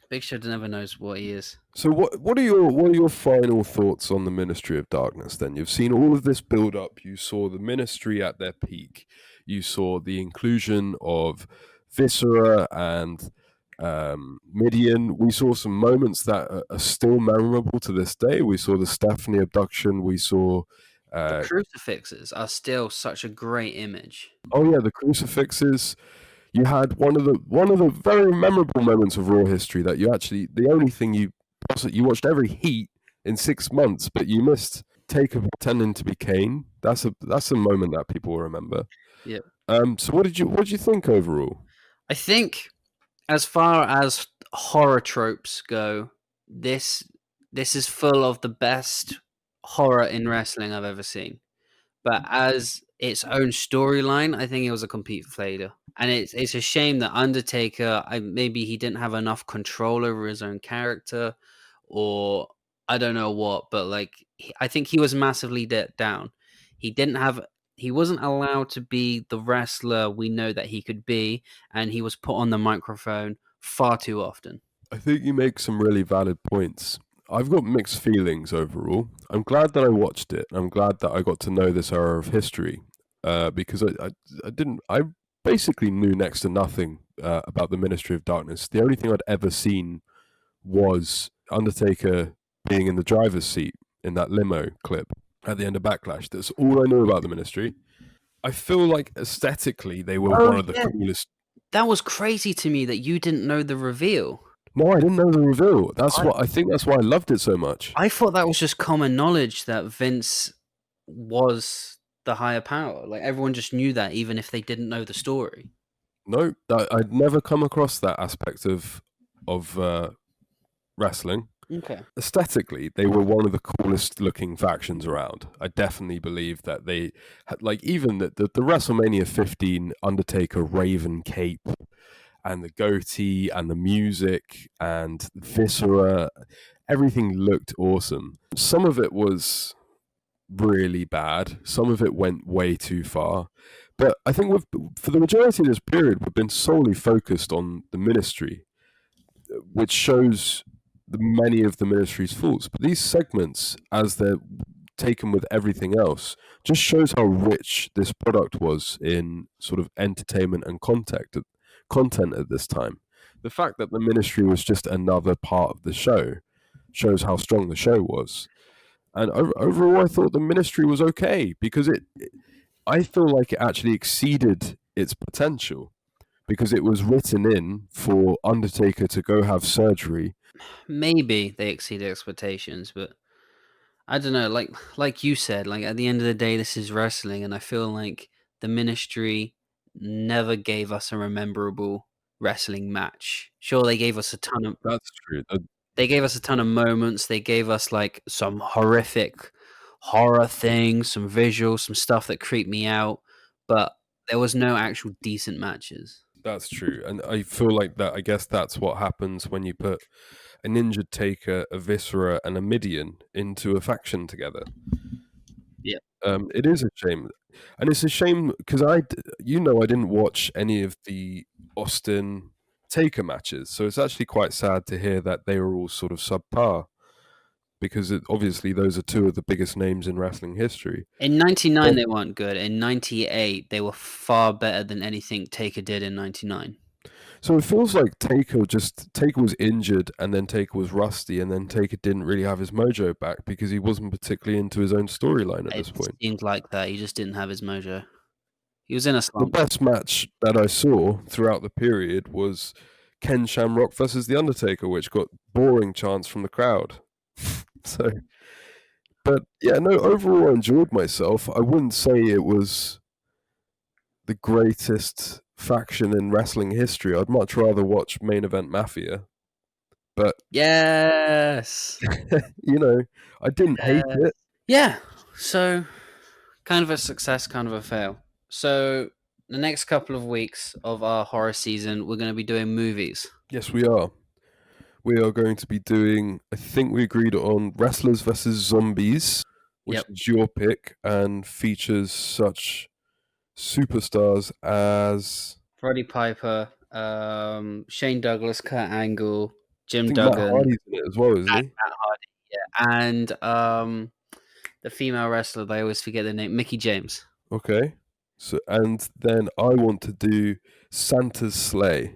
S3: Big Show never knows what he is.
S4: So what are your final thoughts on the Ministry of Darkness then? You've seen all of this build up. You saw the Ministry at their peak. You saw the inclusion of Viscera and Midian. We saw some moments that are still memorable to this day. We saw the Stephanie abduction. We saw...
S3: the crucifixes are still such a great image.
S4: Oh yeah, the crucifixes. You had one of the very memorable moments of Raw history that you actually, the only thing you watched every heat in 6 months, but you missed Taker pretending to be Kane. That's a moment that people will remember.
S3: Yeah.
S4: So what did you think overall?
S3: I think as far as horror tropes go, this is full of the best horror in wrestling I've ever seen. But as its own storyline, I think it was a complete failure. And it's a shame that Undertaker, maybe he didn't have enough control over his own character, or I don't know what, but like I think he was massively down. He didn't have he wasn't allowed to be the wrestler we know that he could be, and he was put on the microphone far too often.
S4: I think you make some really valid points. I've got mixed feelings overall. I'm glad that I watched it. I'm glad that I got to know this era of history because I basically knew next to nothing about the Ministry of Darkness. The only thing I'd ever seen was Undertaker being in the driver's seat in that limo clip at the end of Backlash. That's all I knew about the Ministry. I feel like aesthetically they were one of the coolest.
S3: That was crazy to me that you didn't know the reveal.
S4: No, I didn't know the reveal. That's why I loved it so much.
S3: I thought that was just common knowledge that Vince was the higher power. Like everyone just knew that, even if they didn't know the story.
S4: No, I'd never come across that aspect of wrestling.
S3: Okay.
S4: Aesthetically, they were one of the coolest looking factions around. I definitely believe that they had, like, even the WrestleMania 15 Undertaker Raven cape and the goatee and the music and Viscera, everything looked awesome. Some of it was really bad. Some of it went way too far. But I think for the majority of this period, we've been solely focused on the Ministry, which shows many of the Ministry's faults. But these segments, as they're taken with everything else, just shows how rich this product was in sort of entertainment and content at this time. The fact that the Ministry was just another part of the show shows how strong the show was. And overall, I thought the Ministry was okay because I feel like it actually exceeded its potential because it was written in for Undertaker to go have surgery.
S3: Maybe they exceeded expectations, but I don't know. Like you said, like at the end of the day, this is wrestling, and I feel like the Ministry never gave us a memorable wrestling match. Sure, they gave us a ton of.
S4: That's true.
S3: They gave us a ton of moments. They gave us like some horrific horror things, some visuals, some stuff that creeped me out, but there was no actual decent matches.
S4: That's true. And I feel like that, I guess that's what happens when you put an injured Taker, a Viscera, and a Midian into a faction together.
S3: Yeah.
S4: It is a shame. And it's a shame because I didn't watch any of the Austin Taker matches. So it's actually quite sad to hear that they were all sort of subpar because obviously those are two of the biggest names in wrestling history.
S3: In 99, they weren't good. In 98, they were far better than anything Taker did in 99.
S4: So it feels like Taker was injured and then Taker was rusty and then Taker didn't really have his mojo back because he wasn't particularly into his own storyline at this point.
S3: It seemed like that. He just didn't have his mojo. He was in a slump.
S4: The best match that I saw throughout the period was Ken Shamrock versus The Undertaker, which got boring chants from the crowd. So, but yeah, no, overall I enjoyed myself. I wouldn't say it was the greatest faction in wrestling history. I'd much rather watch Main Event Mafia. But
S3: yes,
S4: I didn't hate it.
S3: Yeah, so kind of a success, kind of a fail. So the next couple of weeks of our horror season, we're going to be doing movies.
S4: Yes, we are. We are going to be doing, I think we agreed on Wrestlers vs. Zombies, which is your pick and features such superstars as
S3: Roddy Piper, Shane Douglas, Kurt Angle, Jim
S4: Matt
S3: Duggan.
S4: Hardy's in it as well, isn't he?
S3: Matt Hardy, yeah. And the female wrestler, they always forget their name, Mickey James.
S4: Okay. So, and then I want to do Santa's Sleigh,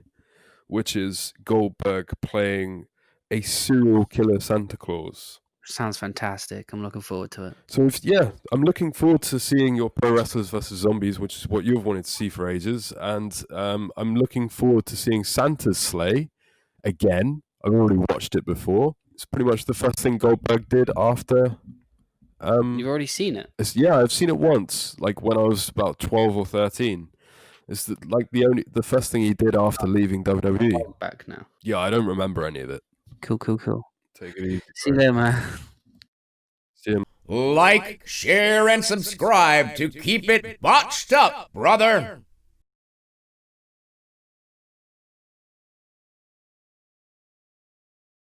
S4: which is Goldberg playing a serial killer Santa Claus.
S3: Sounds fantastic. I'm looking forward to it.
S4: So, I'm looking forward to seeing your Pro Wrestlers vs. Zombies, which is what you've wanted to see for ages. And I'm looking forward to seeing Santa's Sleigh again. I've already watched it before. It's pretty much the first thing Goldberg did after.
S3: You've already seen it.
S4: Yeah, I've seen it once, like when I was about 12 or 13. It's the first thing he did after leaving WWE.
S3: Back now.
S4: Yeah, I don't remember any of it.
S3: Cool.
S4: Take it easy.
S3: See you there, man.
S4: See you.
S2: Like, share, and subscribe to keep it botched up, brother.